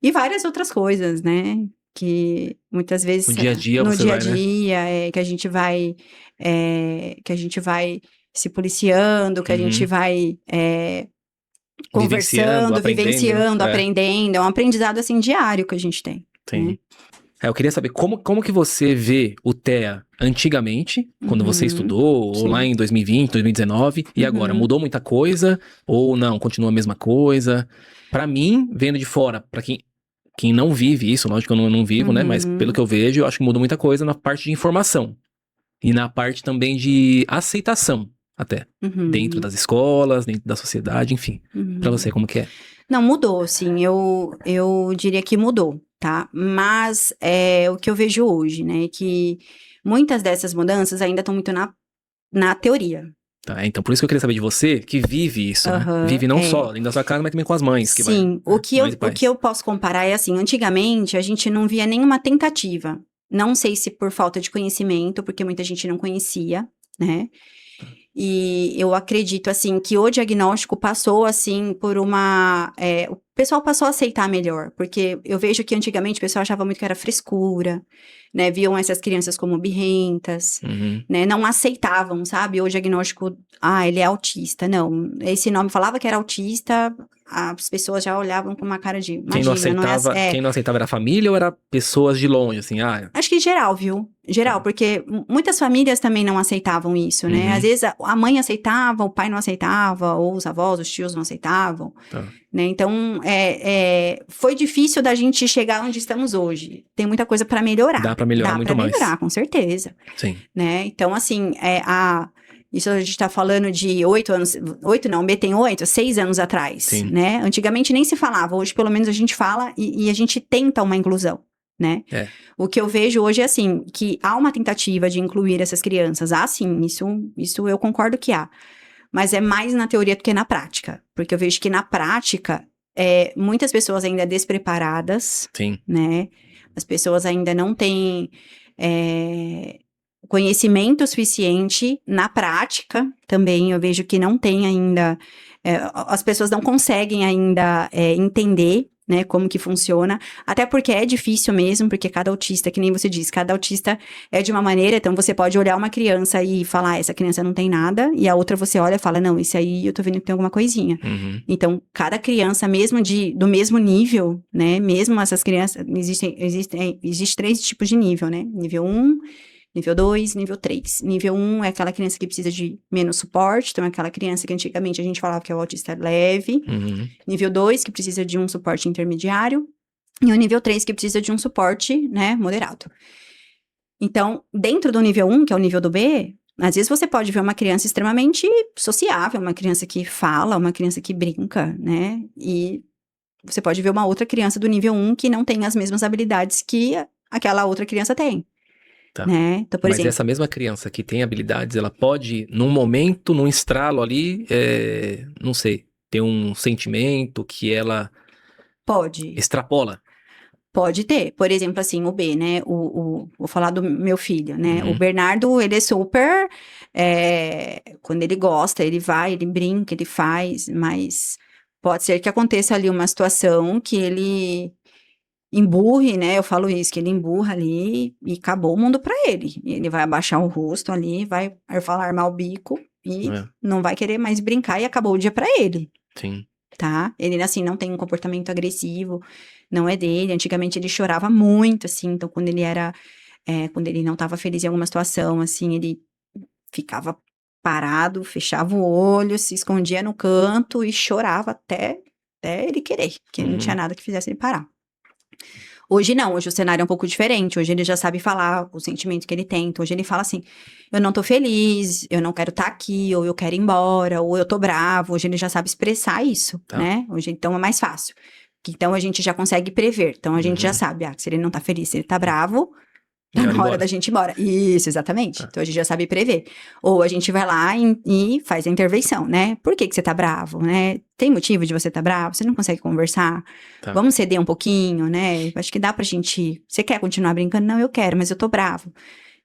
E várias outras coisas, né? Que muitas vezes No dia a dia no você dia a vai, né? dia que a gente vai se policiando, que a gente vai conversando, vivenciando, aprendendo. É um aprendizado assim diário que a gente tem. Sim. Eu queria saber como que você vê o TEA antigamente, quando você estudou, ou lá em 2020, 2019, e agora? Mudou muita coisa? Ou não, continua a mesma coisa? Pra mim, vendo de fora, pra quem não vive isso, lógico que eu não vivo, né? Mas pelo que eu vejo, eu acho que mudou muita coisa na parte de informação. E na parte também de aceitação, até. Dentro das escolas, dentro da sociedade, enfim. Pra você, como que é? Não, mudou, sim. Eu diria que mudou, tá? Mas o que eu vejo hoje, né? Que muitas dessas mudanças ainda estão muito na teoria. Tá, então por isso que eu queria saber de você, que vive isso, né? Vive não só dentro da sua casa, mas também com as mães. Que sim, vai, o que eu posso comparar é assim, antigamente a gente não via nenhuma tentativa. Não sei se por falta de conhecimento, porque muita gente não conhecia, né? E eu acredito, assim, que o diagnóstico passou, assim, por uma... o pessoal passou a aceitar melhor, porque eu vejo que antigamente o pessoal achava muito que era frescura, né? Viam essas crianças como birrentas, né? Não aceitavam, sabe? O diagnóstico, ele é autista. Não, esse nome falava que era autista, as pessoas já olhavam com uma cara de... Imagina, quem não aceitava era a família ou era pessoas de longe, assim? Acho que geral, viu? Geral, porque muitas famílias também não aceitavam isso, né? Às vezes a mãe aceitava, o pai não aceitava, ou os avós, os tios não aceitavam, né? Então, foi difícil da gente chegar onde estamos hoje. Tem muita coisa para melhorar. Dá para melhorar muito mais. Dá para melhorar, com certeza. Sim. Né? Então, assim, isso a gente tá falando de 8 anos... 8 não, o B tem 8, 6 anos atrás, Sim. né? Antigamente nem se falava, hoje pelo menos a gente fala e a gente tenta uma inclusão, né? O que eu vejo hoje é assim, que há uma tentativa de incluir essas crianças. Sim, isso eu concordo que há. Mas é mais na teoria do que na prática. Porque eu vejo que na prática, muitas pessoas ainda despreparadas, sim, né? As pessoas ainda não têm conhecimento suficiente. Na prática, também, eu vejo que não tem ainda... as pessoas não conseguem ainda entender, né, como que funciona, até porque é difícil mesmo, porque cada autista, que nem você disse, cada autista é de uma maneira, então você pode olhar uma criança e falar, essa criança não tem nada, e a outra você olha e fala, não, esse aí eu tô vendo que tem alguma coisinha. Então, cada criança, mesmo do mesmo nível, né, mesmo essas crianças, existe 3 tipos de nível, né, nível 1, nível 2, nível 3. Nível 1 é aquela criança que precisa de menos suporte, então é aquela criança que antigamente a gente falava que é o autista leve. Nível 2, que precisa de um suporte intermediário. E o nível 3, que precisa de um suporte, né, moderado. Então, dentro do nível 1, que é o nível do B, às vezes você pode ver uma criança extremamente sociável, uma criança que fala, uma criança que brinca, né? E você pode ver uma outra criança do nível 1 que não tem as mesmas habilidades que aquela outra criança tem. Tá. Né? Então, por exemplo, essa mesma criança que tem habilidades, ela pode, num momento, num estralo ali, não sei, ter um sentimento que ela pode extrapola? Pode ter. Por exemplo, assim, o B, né? Vou falar do meu filho, né? O Bernardo, ele é super... quando ele gosta, ele vai, ele brinca, ele faz, mas pode ser que aconteça ali uma situação que ele... emburre, né? Eu falo isso, que ele emburra ali e acabou o mundo pra ele. Ele vai abaixar o rosto ali, vai armar o bico e não vai querer mais brincar e acabou o dia pra ele. Sim. Tá? Ele, assim, não tem um comportamento agressivo, não é dele. Antigamente ele chorava muito, assim, então quando ele não tava feliz em alguma situação, assim, ele ficava parado, fechava o olho, se escondia no canto e chorava até ele querer, porque não tinha nada que fizesse ele parar. Hoje não, hoje o cenário é um pouco diferente, hoje ele já sabe falar o sentimento que ele tem, então hoje ele fala assim, eu não tô feliz, eu não quero estar aqui, ou eu quero ir embora, ou eu tô bravo, hoje ele já sabe expressar isso, né, hoje então é mais fácil, então a gente já consegue prever, então a gente já sabe, se ele não tá feliz, se ele tá bravo, Tá Melhor ir na hora embora. da gente ir embora. Isso, exatamente. Tá. Então a gente já sabe prever. Ou a gente vai lá e faz a intervenção, né? Por que você tá bravo, né? Tem motivo de você tá bravo? Você não consegue conversar? Tá. Vamos ceder um pouquinho, né? Acho que dá pra gente. Você quer continuar brincando? Não, eu quero, mas eu tô bravo.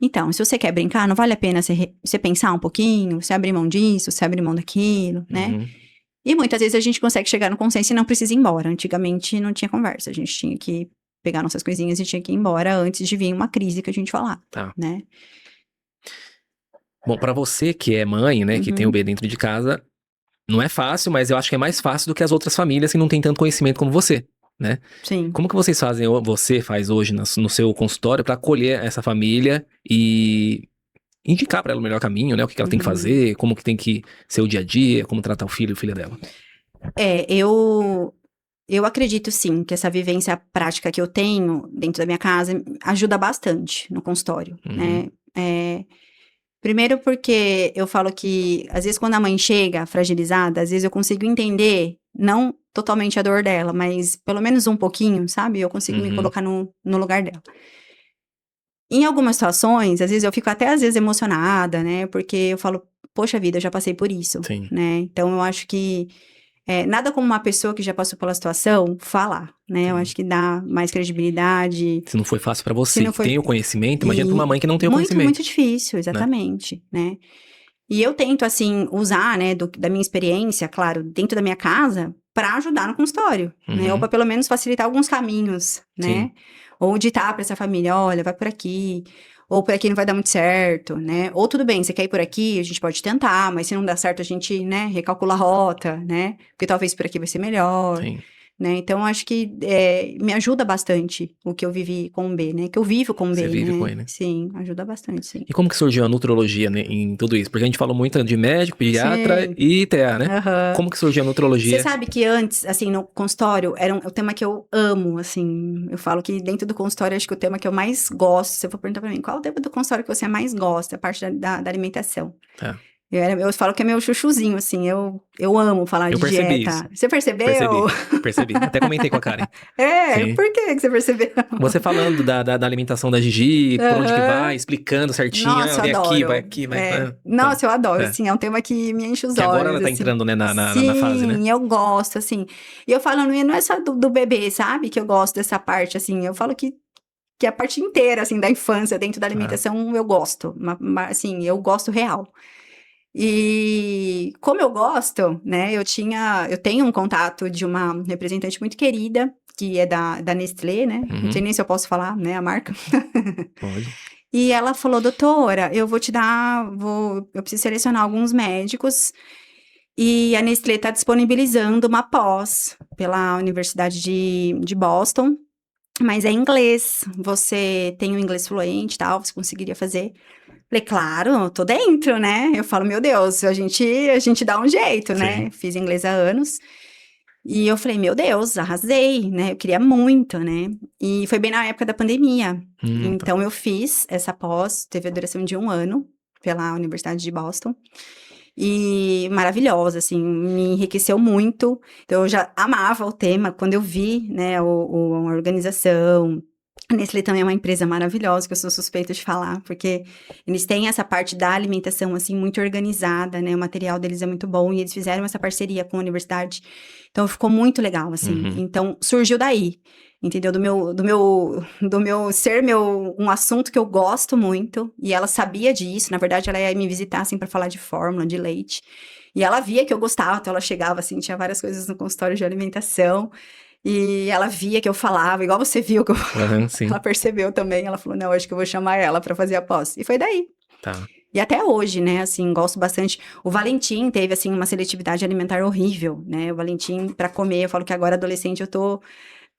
Então, se você quer brincar, não vale a pena você pensar um pouquinho, você abrir mão disso, você abrir mão daquilo, né? Uhum. E muitas vezes a gente consegue chegar no consenso e não precisa ir embora. Antigamente não tinha conversa, a gente tinha que pegar nossas coisinhas e tinha que ir embora antes de vir uma crise que a gente falar, Tá. né? Bom, pra você que é mãe, né, que tem o bebê dentro de casa, não é fácil, mas eu acho que é mais fácil do que as outras famílias que não têm tanto conhecimento como você, né? Sim. Como que vocês fazem, ou você faz hoje no seu consultório pra acolher essa família e indicar pra ela o melhor caminho, né? O que ela tem que fazer, como que tem que ser o dia a dia, como tratar o filho e filha dela. Eu acredito sim que essa vivência prática que eu tenho dentro da minha casa ajuda bastante no consultório, né? Primeiro porque eu falo que, às vezes, quando a mãe chega fragilizada, às vezes eu consigo entender, não totalmente a dor dela, mas pelo menos um pouquinho, sabe? Eu consigo me colocar no lugar dela. Em algumas situações, às vezes eu fico até, às vezes, emocionada, né? Porque eu falo, poxa vida, eu já passei por isso, Sim. né? Então, eu acho que nada como uma pessoa que já passou pela situação falar, né? Eu acho que dá mais credibilidade. Se não foi fácil pra Se você, não que foi- tem o conhecimento, imagina pra uma mãe que não tem o Muito, conhecimento. muito difícil, exatamente, né? E eu tento, assim, usar, né, da minha experiência, claro, dentro da minha casa, pra ajudar no consultório, né? Ou pra pelo menos facilitar alguns caminhos, né? Sim. Ou ditar pra essa família, olha, vai por aqui, ou por aqui não vai dar muito certo, né? Ou tudo bem, você quer ir por aqui, a gente pode tentar, mas se não der certo, a gente, né, recalcula a rota, né? Porque talvez por aqui vai ser melhor. Sim. Né? Então, acho que me ajuda bastante o que eu vivi com o B, né? Que eu vivo com o B, Você vive né? com ele. Sim, ajuda bastante, sim. E como que surgiu a nutrologia, né, em tudo isso? Porque a gente falou muito de médico, pediatra Sim. e TA, né? Aham. Como que surgiu a nutrologia? Você sabe que antes, assim, no consultório, era um tema que eu amo, assim. Eu falo que dentro do consultório, acho que o tema que eu mais gosto, se você for perguntar pra mim, qual é o tema do consultório que você mais gosta? A parte da alimentação. Tá. Eu falo que é meu chuchuzinho, assim, eu amo falar Eu de percebi dieta. isso. Você percebeu? Percebi. Até comentei com a Karen. Sim. Por que você percebeu? Você falando da alimentação da Gigi, por onde que Aham. vai, explicando certinho, Nossa, eu vem aqui, adoro. vai aqui, vai... Nossa, eu adoro, É. assim, é um tema que me enche os Que olhos, agora ela tá assim. entrando, né, na fase, né? Sim, eu gosto, assim. E eu falo, não é só do bebê, sabe? Que eu gosto dessa parte, assim. Eu falo que a parte inteira, assim, da infância, dentro da alimentação, eu gosto. Assim, eu gosto real. E como eu gosto, né, eu tenho um contato de uma representante muito querida, que é da Nestlé, né? Não sei nem se eu posso falar, né, a marca. Pode. E ela falou, doutora, eu eu preciso selecionar alguns médicos e a Nestlé está disponibilizando uma pós pela Universidade de Boston, mas é em inglês. Você tem o inglês fluente e tal, você conseguiria fazer? Falei, claro, tô dentro, né? Eu falo, meu Deus, a gente dá um jeito, né? Sim. Fiz inglês há anos. E eu falei, meu Deus, arrasei, né? Eu queria muito, né? E foi bem na época da pandemia. Tá. Então, eu fiz essa pós, teve a duração de 1 ano, pela Universidade de Boston. E maravilhosa, assim, me enriqueceu muito. Então, eu já amava o tema quando eu vi, né, a organização. A Nestlé também é uma empresa maravilhosa, que eu sou suspeita de falar, porque eles têm essa parte da alimentação, assim, muito organizada, né? O material deles é muito bom, e eles fizeram essa parceria com a universidade. Então, ficou muito legal, assim. Então, surgiu daí, entendeu? Do meu ser um assunto que eu gosto muito, e ela sabia disso. Na verdade, ela ia me visitar, assim, para falar de fórmula, de leite. E ela via que eu gostava, então ela chegava, assim, tinha várias coisas no consultório de alimentação. E ela via que eu falava, igual você viu que eu Sim. ela percebeu também, ela falou, não, acho que eu vou chamar ela pra fazer a pós. E foi daí. Tá. E até hoje, né, assim, gosto bastante. O Valentim teve, assim, uma seletividade alimentar horrível, né? O Valentim, pra comer, eu falo que agora adolescente eu tô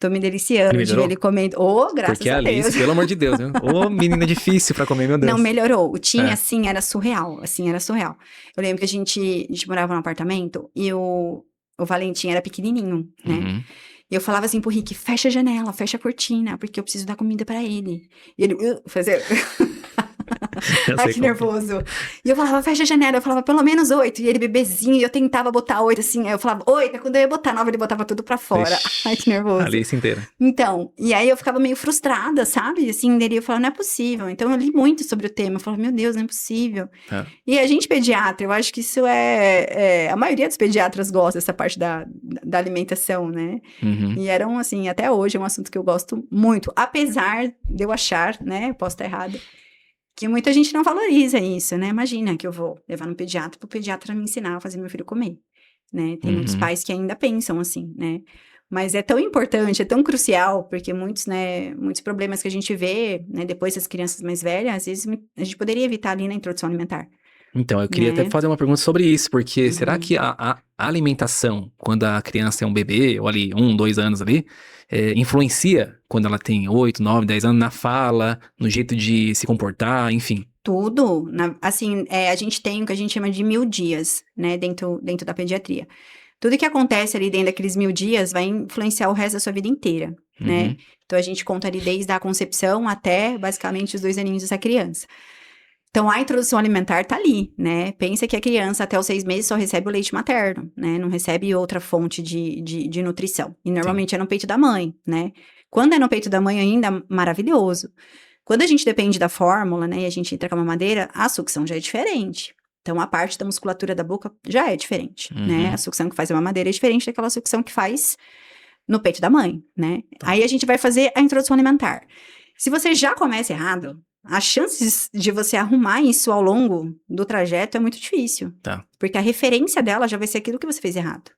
me deliciando de ver Melhorou? ele comendo. Graças Porque a a Deus. Alice, pelo amor de Deus, né? Menina difícil pra comer, meu Deus. Não, melhorou. O Tim, É. assim, era surreal. Assim, era surreal. Eu lembro que a gente morava num apartamento e o Valentim era pequenininho, né? E eu falava assim pro Rick, fecha a janela, fecha a cortina, porque eu preciso dar comida pra ele. E ele fazia... Eu Ai, sei que como é. nervoso. E eu falava, fecha a janela. Eu falava, pelo menos 8. E ele bebezinho, e eu tentava botar 8, assim. Aí eu falava, 8. Quando eu ia botar 9, ele botava tudo pra fora. Ai, que Vixe, a nervoso. Alice inteira. Então, e aí eu ficava meio frustrada, sabe? Assim, dele eu falava, não é possível. Então eu li muito sobre o tema. Eu falava, meu Deus, não é possível. Tá. E a gente pediatra, eu acho que isso a maioria dos pediatras gosta dessa parte da alimentação, né? Uhum. E eram, assim, até hoje é um assunto que eu gosto muito. Apesar de eu achar, né? Posso estar errada. Que muita gente não valoriza isso, né? Imagina que eu vou levar no pediatra para o pediatra me ensinar a fazer meu filho comer, né? Tem muitos Uhum. pais que ainda pensam assim, né? Mas é tão importante, é tão crucial, porque muitos problemas que a gente vê, né, depois das crianças mais velhas, às vezes a gente poderia evitar ali na introdução alimentar, Então, eu queria até né? fazer uma pergunta sobre isso, porque será Uhum. que a alimentação, quando a criança é um bebê, ou ali 1, 2 anos ali, influencia quando ela tem 8, 9, 10 anos na fala, no jeito de se comportar, enfim? Tudo, assim, a gente tem o que a gente chama de 1000 dias, né, dentro da pediatria. Tudo que acontece ali dentro daqueles 1000 dias vai influenciar o resto da sua vida inteira, né? Uhum. Então, a gente conta ali desde a concepção até, basicamente, os 2 aninhos dessa criança. Então, a introdução alimentar tá ali, né? Pensa que a criança, até os 6 meses, só recebe o leite materno, né? Não recebe outra fonte de nutrição. E, normalmente, é no peito da mãe, né? Quando é no peito da mãe ainda, maravilhoso. Quando a gente depende da fórmula, né? E a gente entra com a mamadeira, a sucção já é diferente. Então, a parte da musculatura da boca já é diferente, né? Uhum. A sucção que faz a mamadeira é diferente daquela sucção que faz no peito da mãe, né? Tá. Aí, a gente vai fazer a introdução alimentar. Se você já começa errado, as chances de você arrumar isso ao longo do trajeto é muito difícil. Tá. Porque a referência dela já vai ser aquilo que você fez errado,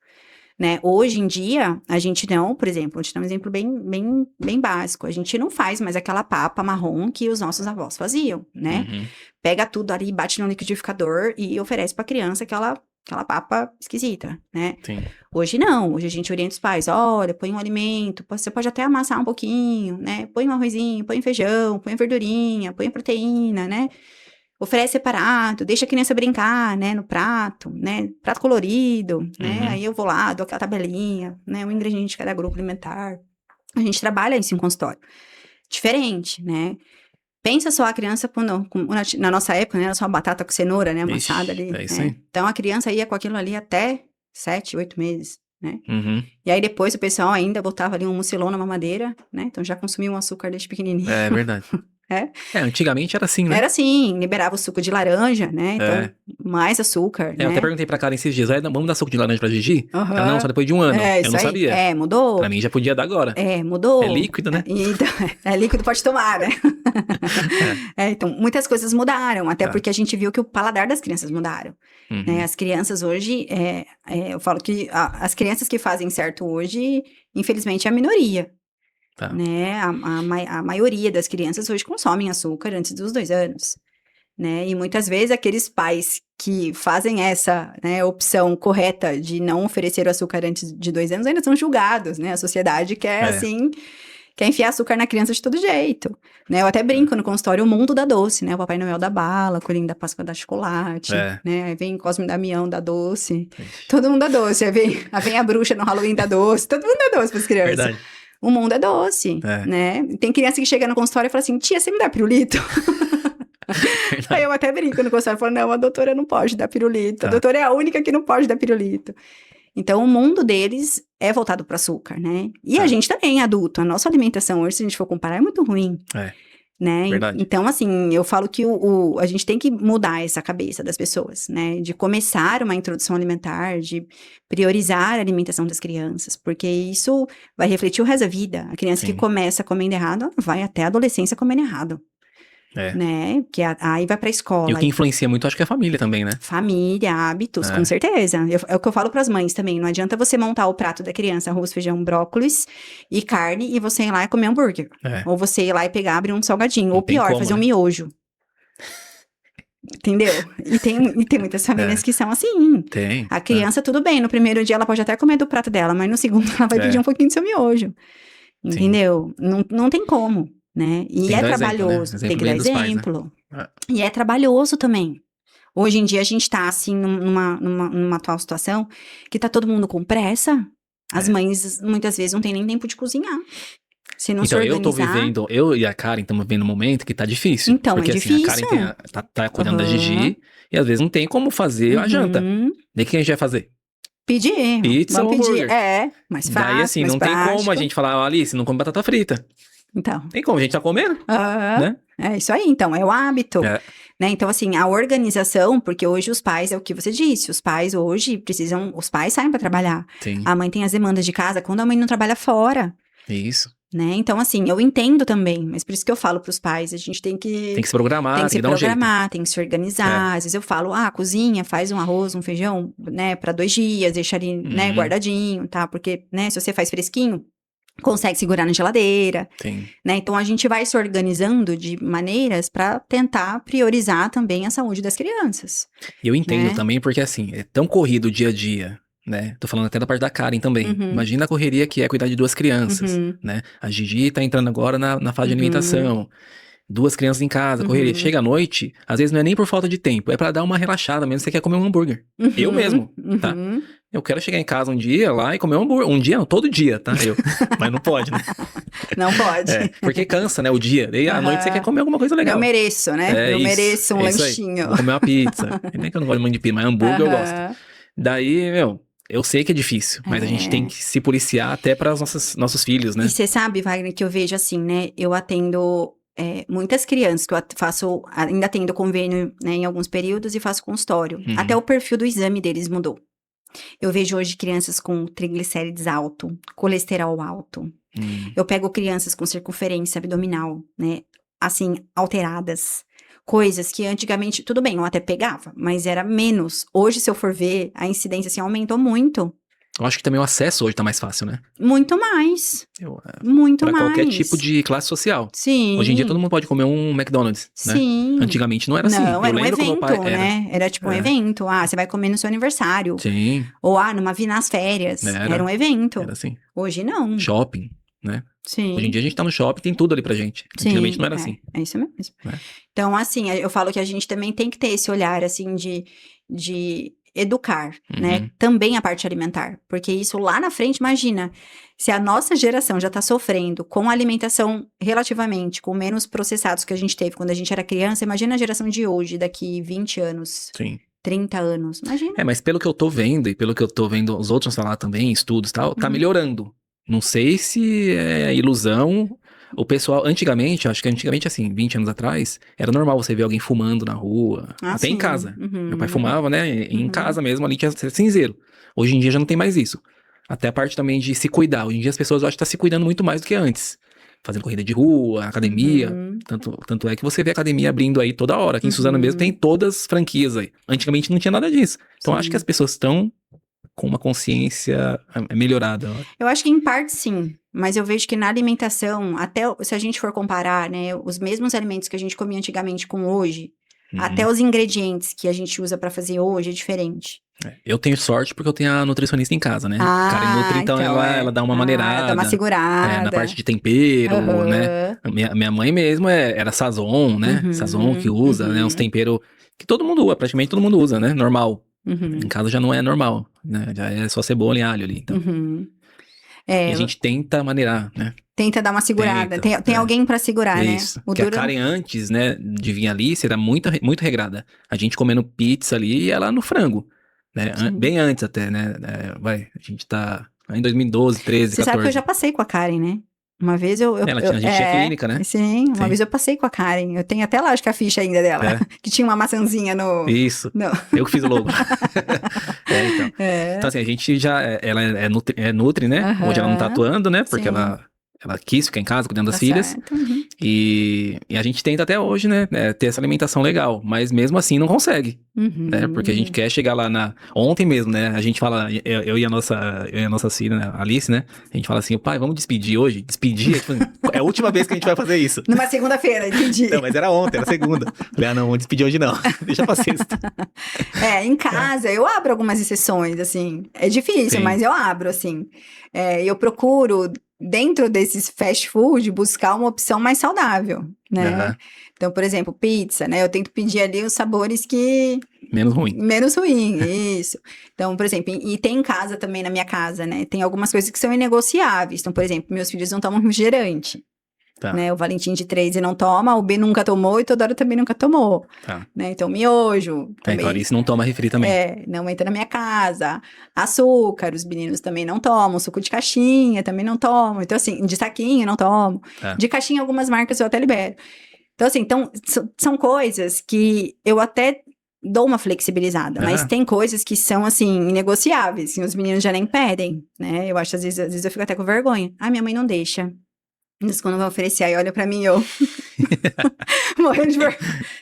né? Hoje em dia, a gente não, por exemplo, vou te dar um exemplo bem básico. A gente não faz mais aquela papa marrom que os nossos avós faziam, né? Uhum. Pega tudo ali, bate no liquidificador e oferece pra criança aquela papa esquisita, né? Sim. Hoje não, hoje a gente orienta os pais, olha, põe um alimento, você pode até amassar um pouquinho, né? Põe um arrozinho, põe feijão, põe verdurinha, põe proteína, né? Oferece separado, deixa a criança brincar, né, no prato, né? Prato colorido, né? Uhum. Aí eu vou lá, dou aquela tabelinha, né? Um ingrediente de cada grupo alimentar. A gente trabalha isso em consultório. Diferente, né? Pensa só a criança, na nossa época, né? Era só batata com cenoura, né? Amassada Ixi, ali. é isso né? aí. Então, a criança ia com aquilo ali até 7, 8 meses, né? Uhum. E aí, depois, o pessoal ainda botava ali um mucilon na mamadeira, né? Então, já consumia um açúcar desde pequenininho. É verdade. É. Antigamente era assim, né? Era assim, liberava o suco de laranja, né? Então, mais açúcar, Eu até né? perguntei pra Karen esses dias, vamos dar suco de laranja pra Gigi? Aham. Ela, não, só depois de um ano. É, Eu isso não aí. sabia. Mudou. Pra mim já podia dar agora. Mudou. É líquido, né? Então, líquido pode tomar, né? Então, muitas coisas mudaram, até Tá. porque a gente viu que o paladar das crianças mudaram. Uhum. Né? As crianças hoje, eu falo que as crianças que fazem certo hoje, infelizmente, é a minoria. Tá. Né? A maioria das crianças hoje consomem açúcar antes dos 2 anos. Né? E muitas vezes aqueles pais que fazem essa, né, opção correta de não oferecer o açúcar antes de 2 anos ainda são julgados, né? A sociedade quer, assim, quer enfiar açúcar na criança de todo jeito, né? Eu até brinco no consultório, o mundo da doce, né? O Papai Noel da bala, o Coelhinho da Páscoa da chocolate, né? Aí vem Cosme e Damião da doce, todo mundo dá doce, aí vem a bruxa no Halloween da doce, todo mundo dá doce para as crianças. Verdade. O mundo é doce, né? Tem criança que chega no consultório e fala assim, tia, você me dá pirulito? Aí eu até brinco no consultório, falo, não, a doutora não pode dar pirulito, a doutora é a única que não pode dar pirulito. Então, o mundo deles é voltado para açúcar, né? E a gente também, adulto, a nossa alimentação hoje, se a gente for comparar, é muito ruim. Né? Verdade. Então, assim, eu falo que a gente tem que mudar essa cabeça das pessoas, né? De começar uma introdução alimentar, de priorizar a alimentação das crianças, porque isso vai refletir o resto da vida. A criança que começa comendo errado, vai até a adolescência comendo errado. Né? Porque aí vai pra escola. E o que influencia muito, acho que é a família também, né? Família, hábitos, com certeza. É o que eu falo pras mães também. Não adianta você montar o prato da criança, arroz, feijão, brócolis e carne, e você ir lá e comer hambúrguer. Ou você ir lá e pegar, abrir um salgadinho. Ou pior, fazer um miojo. Entendeu? E tem muitas famílias que são assim. A criança, tudo bem, no primeiro dia ela pode até comer do prato dela, mas no segundo ela vai pedir um pouquinho do seu miojo. Entendeu? Não tem como. Né? E é trabalhoso, tem que dar exemplo. E é trabalhoso também. Hoje em dia a gente tá assim numa atual situação que tá todo mundo com pressa. As mães muitas vezes não tem nem tempo de cozinhar. Se não Então, se eu tô organizar... vivendo, eu e a Karen estamos vivendo um momento que tá difícil. Então, porque é assim, a Karen difícil. tá cuidando da Aham. Gigi e às vezes não tem como fazer a janta. Uhum. Daí o que a gente vai fazer? Pedir. Pizza Vamos ou pedir. hambúrguer? É, mais fácil, Daí assim, mais não tem como a prático. gente falar, Alice, não come batata frita. Então, Tem como, a gente tá comendo, né? é isso aí, então, é o hábito, É, né? Então, assim, a organização, porque hoje os pais, é o que você disse, os pais hoje precisam, os pais saem para trabalhar. sim, A mãe tem as demandas de casa, quando a mãe não trabalha fora, isso. né? Então, assim, eu entendo também, mas por isso que eu falo pros pais, a gente tem que... Tem que se programar, Tem que se dar um jeito. programar, tem que se organizar. Às vezes eu falo, cozinha, faz um arroz, um feijão, né, para 2 dias, deixa ali, né, Uhum. guardadinho, tá? Porque, né, se você faz fresquinho, consegue segurar na geladeira, Sim. né? Então a gente vai se organizando de maneiras para tentar priorizar também a saúde das crianças. E eu entendo Né? também porque assim, é tão corrido o dia a dia, né? Tô falando até da parte da Karen também. Uhum. Imagina a correria que é cuidar de 2 crianças, Uhum. né? A Gigi tá entrando agora na fase de Uhum. alimentação. 2 crianças em casa, correria. Uhum. Chega à noite, às vezes não é nem por falta de tempo, é pra dar uma relaxada mesmo, você quer comer um hambúrguer. Uhum. Eu mesmo, tá? Uhum. Eu quero chegar em casa um dia lá e comer um hambúrguer. Um dia não, todo dia, tá? Mas não pode, né? Não pode. É, porque cansa, né, o dia. Daí à noite você quer comer alguma coisa legal. Eu mereço, né? Eu isso, mereço um é isso aí. lanchinho. Vou comer uma pizza. Nem que eu não gosto muito de pizza, mas hambúrguer eu gosto. Aham. Daí, eu sei que é difícil, mas a gente tem que se policiar até para os nossos filhos, né? E você sabe, Wagner, que eu vejo assim, né? Eu atendo muitas crianças, que eu faço, ainda atendo convênio, né, em alguns períodos e faço consultório. Uhum. Até o perfil do exame deles mudou. Eu vejo hoje crianças com triglicérides alto, colesterol alto. Eu pego crianças com circunferência abdominal, né? Assim, alteradas. Coisas que antigamente, tudo bem, eu até pegava, mas era menos. Hoje, se eu for ver, a incidência, assim, aumentou muito. Eu acho que também o acesso hoje tá mais fácil, né? Muito mais. Eu, Muito pra mais. qualquer tipo de classe social. Sim. Hoje em dia todo mundo pode comer um McDonald's, né? Sim. Antigamente não era assim. Não, Eu era um lembro que meu evento, pai né? Era tipo um É. evento. Você vai comer no seu aniversário. Sim, Ou, nas férias. Era um evento. era assim. Hoje não. Shopping, né? Sim. Hoje em dia a gente tá no shopping, tem tudo ali pra gente. Antigamente não era assim. É isso mesmo. É. Então, assim, eu falo que a gente também tem que ter esse olhar, assim, de educar, né? Também a parte alimentar. Porque isso lá na frente, imagina, se a nossa geração já tá sofrendo com a alimentação relativamente, com menos processados que a gente teve quando a gente era criança, imagina a geração de hoje, daqui 20 anos, Sim. 30 anos, imagina. Mas pelo que eu tô vendo, e pelo que eu tô vendo os outros falar também, estudos e tal, tá melhorando. Não sei se é ilusão. O pessoal, antigamente, acho que antigamente, assim, 20 anos atrás, era normal você ver alguém fumando na rua, até em sim. casa. Uhum. Meu pai fumava, né, em casa mesmo, ali tinha cinzeiro. Hoje em dia já não tem mais isso. Até a parte também de se cuidar. Hoje em dia as pessoas, eu acho que estão se cuidando muito mais do que antes. Fazendo corrida de rua, academia. Tanto é que você vê a academia abrindo aí toda hora. Aqui em Suzano mesmo tem todas as franquias aí. Antigamente não tinha nada disso. Então acho que as pessoas estão com uma consciência melhorada. Eu acho que em parte sim, mas eu vejo que na alimentação, até se a gente for comparar, né, os mesmos alimentos que a gente comia antigamente com hoje, até os ingredientes que a gente usa pra fazer hoje é diferente. Eu tenho sorte porque eu tenho a nutricionista em casa, né? Karen Nutri, então ela dá uma maneirada. Ela dá uma segurada. Na parte de tempero, né? Minha mãe mesmo era Sazon, né? Sazon que usa, né? Uns temperos que todo mundo usa, praticamente todo mundo usa, né? Normal. Em casa já não é normal, né? Já é só cebola e alho ali, então. E a gente tenta maneirar, né? Tenta dar uma segurada. Tem alguém pra segurar, né? Isso. Porque a Karen antes, né, de vir ali, você era muito regrada. A gente comendo pizza ali e ela no frango, né? Bem antes até, né? A gente tá em 2012, 13, Você 14. sabe que eu já passei com a Karen, né? Uma vez a gente tinha clínica, né? Sim, uma vez eu passei com a Karen. Eu tenho até lá, acho que a ficha ainda dela. Que tinha uma maçãzinha no... Isso. Eu que fiz o logo. Então. Então, assim, a gente já... Ela é Nutri, né? Hoje ela não tá atuando, né? Porque ela quis ficar em casa cuidando das filhas. E a gente tenta até hoje, né? Ter essa alimentação legal. Mas mesmo assim não consegue. Né? Porque a gente quer chegar lá Ontem mesmo, né? A gente fala... Eu e a nossa filha, né? Alice, né? A gente fala assim, pai, vamos despedir hoje? Despedir? É a última vez que a gente vai fazer isso. Numa segunda-feira, entendi. Não, mas era ontem, era segunda. Falei, não, vamos despedir hoje não. Deixa pra sexta. Em casa, eu abro algumas exceções, assim. É difícil, mas eu abro, assim. Eu procuro... dentro desses fast food, buscar uma opção mais saudável, né? Então, por exemplo, pizza, né? Eu tento pedir ali os sabores que Menos ruim. Menos ruim, isso. Então, por exemplo, e tem em casa também, na minha casa, né? Tem algumas coisas que são inegociáveis. Então, por exemplo, meus filhos não tomam refrigerante. Tá. Né? O Valentim de 3 não toma, o B nunca tomou e toda hora também nunca tomou. Tá. Né? Então, miojo. Também, Então, Alice não toma refri também. não entra na minha casa. Açúcar, os meninos também não tomam. Suco de caixinha também não tomam. Então, assim, de saquinho não tomo. Tá. De caixinha, algumas marcas eu até libero. Então, assim, são coisas que eu até dou uma flexibilizada, mas tem coisas que são, assim, inegociáveis. Assim, os meninos já nem pedem, né? Eu acho, às vezes eu fico até com vergonha. Ah, minha mãe não deixa. Mas quando vai oferecer, aí olha pra mim, eu morrendo de vergonha.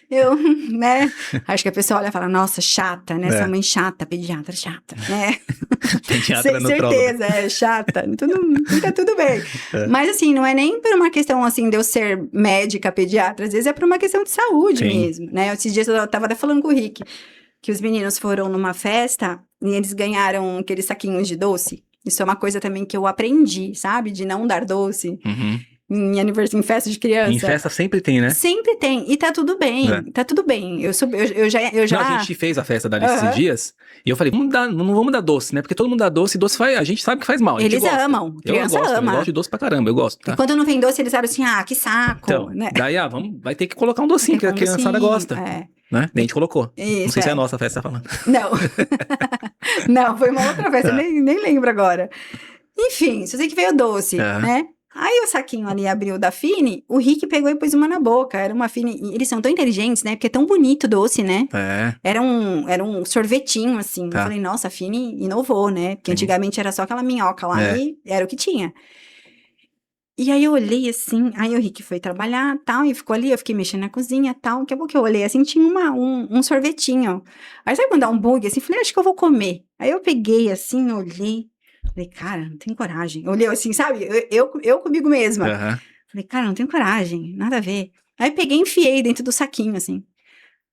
Eu, né? Acho que a pessoa olha e fala, nossa, chata, né? Essa mãe chata, pediatra chata, né? Pediatra Sem certeza, chata. Fica tudo bem. Mas assim, não é nem por uma questão assim de eu ser médica, pediatra, às vezes é por uma questão de saúde mesmo, né? Esses dias eu tava até falando com o Rick, que os meninos foram numa festa e eles ganharam aqueles saquinhos de doce. Isso é uma coisa também que eu aprendi, sabe? De não dar doce em aniversário, em festa de criança. Em festa sempre tem, né? Sempre tem. E tá tudo bem, tá tudo bem. Eu já... Não, a gente fez a festa da Alice esses dias, e eu falei, não vamos dar doce, né? Porque todo mundo dá doce, e doce faz, a gente sabe que faz mal. Eles amam, criança ama. Eu gosto de doce pra caramba, eu gosto. Tá? E quando não vem doce, eles falam assim, que saco. Então, né? daí, vai ter que colocar um docinho, que a criançada gosta. É. Né? Daí a gente colocou. Isso, não sei se é a nossa festa, tá falando. Não. Não, foi uma outra festa, nem lembro agora. Enfim, só sei que veio doce, né? Aí o saquinho ali abriu da Fini, o Rick pegou e pôs uma na boca. Era uma Fini. E eles são tão inteligentes, né? Porque é tão bonito doce, né? Era um sorvetinho, assim. Eu falei, nossa, a Fini inovou, né? Porque antigamente era só aquela minhoca lá e era o que tinha. E aí eu olhei assim, aí o Rick foi trabalhar tal, e ficou ali, eu fiquei mexendo na cozinha tal. Daqui a pouco eu olhei assim, tinha um sorvetinho. Aí sabe quando dá um bug assim? Falei, acho que eu vou comer. Aí eu peguei assim, olhei. Falei, cara, não tenho coragem. Olhei assim, sabe? Eu comigo mesma. Falei, cara, não tenho coragem, nada a ver. Aí peguei e enfiei dentro do saquinho, assim.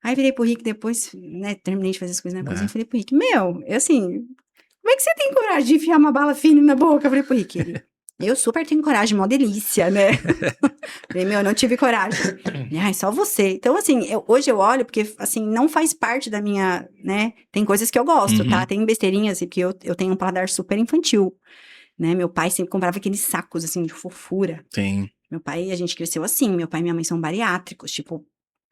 Aí virei pro Rick depois, né? Terminei de fazer as coisas na cozinha. Falei pro Rick, assim, como é que você tem coragem de enfiar uma bala fina na boca? Eu falei pro Rick, eu super tenho coragem, mó delícia, né? Falei, eu não tive coragem. Ai, só você. Então, assim, hoje eu olho, porque, assim, não faz parte da minha, né? Tem coisas que eu gosto, tá? Tem besteirinhas, porque eu tenho um paladar super infantil, né? Meu pai sempre comprava aqueles sacos, assim, de fofura. Sim. Meu pai, a gente cresceu assim, meu pai e minha mãe são bariátricos, tipo...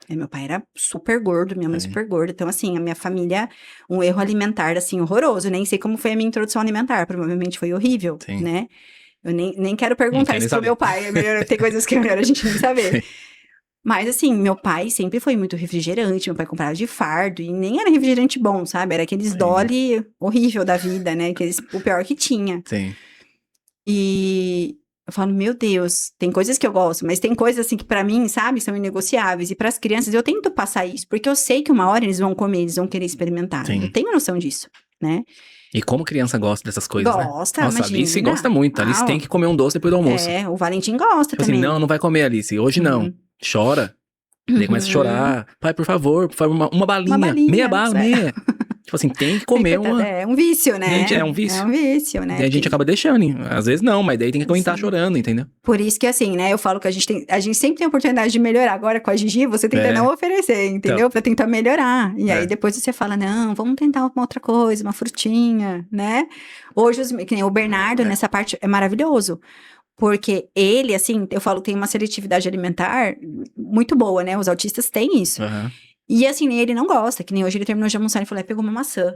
Meu pai era super gordo, minha mãe super gorda. Então, assim, a minha família, um erro alimentar, assim, horroroso. Nem sei como foi a minha introdução alimentar, provavelmente foi horrível, né? Eu nem quero perguntar isso pro meu pai. É melhor, tem coisas que é melhor a gente nem saber. Mas, assim, meu pai sempre foi muito refrigerante. Meu pai comprava de fardo. E nem era refrigerante bom, sabe? Era aqueles Dolly horrível da vida, né? O pior que tinha. Sim. E eu falo, meu Deus, tem coisas que eu gosto. Mas tem coisas, assim, que pra mim, sabe? São inegociáveis. E pras crianças, eu tento passar isso. Porque eu sei que uma hora eles vão comer, eles vão querer experimentar. Sim. Eu tenho noção disso, né? E como criança gosta dessas coisas, gosta, né? Nossa, imagina. A Alice gosta muito. A Alice tem que comer um doce depois do almoço. O Valentim gosta tipo também. assim, não vai comer, Alice. Hoje não. Chora. Daí começa a chorar. Pai, por favor, uma balinha. Meia bala, meia. Tipo assim, tem que comer uma... É um vício, né? É um vício. É um vício, né? E a gente acaba deixando. Às vezes não, mas daí tem que aguentar chorando, entendeu? Por isso que assim, né? Eu falo que a gente sempre tem a oportunidade de melhorar. Agora com a Gigi, você tenta não oferecer, entendeu? Então, pra tentar melhorar. E aí depois você fala, não, vamos tentar uma outra coisa, uma frutinha, né? Hoje, que nem o Bernardo, nessa parte, é maravilhoso. Porque ele, assim, eu falo que tem uma seletividade alimentar muito boa, né? Os autistas têm isso. E assim, ele não gosta, que nem hoje ele terminou de almoçar e falou, pegou uma maçã.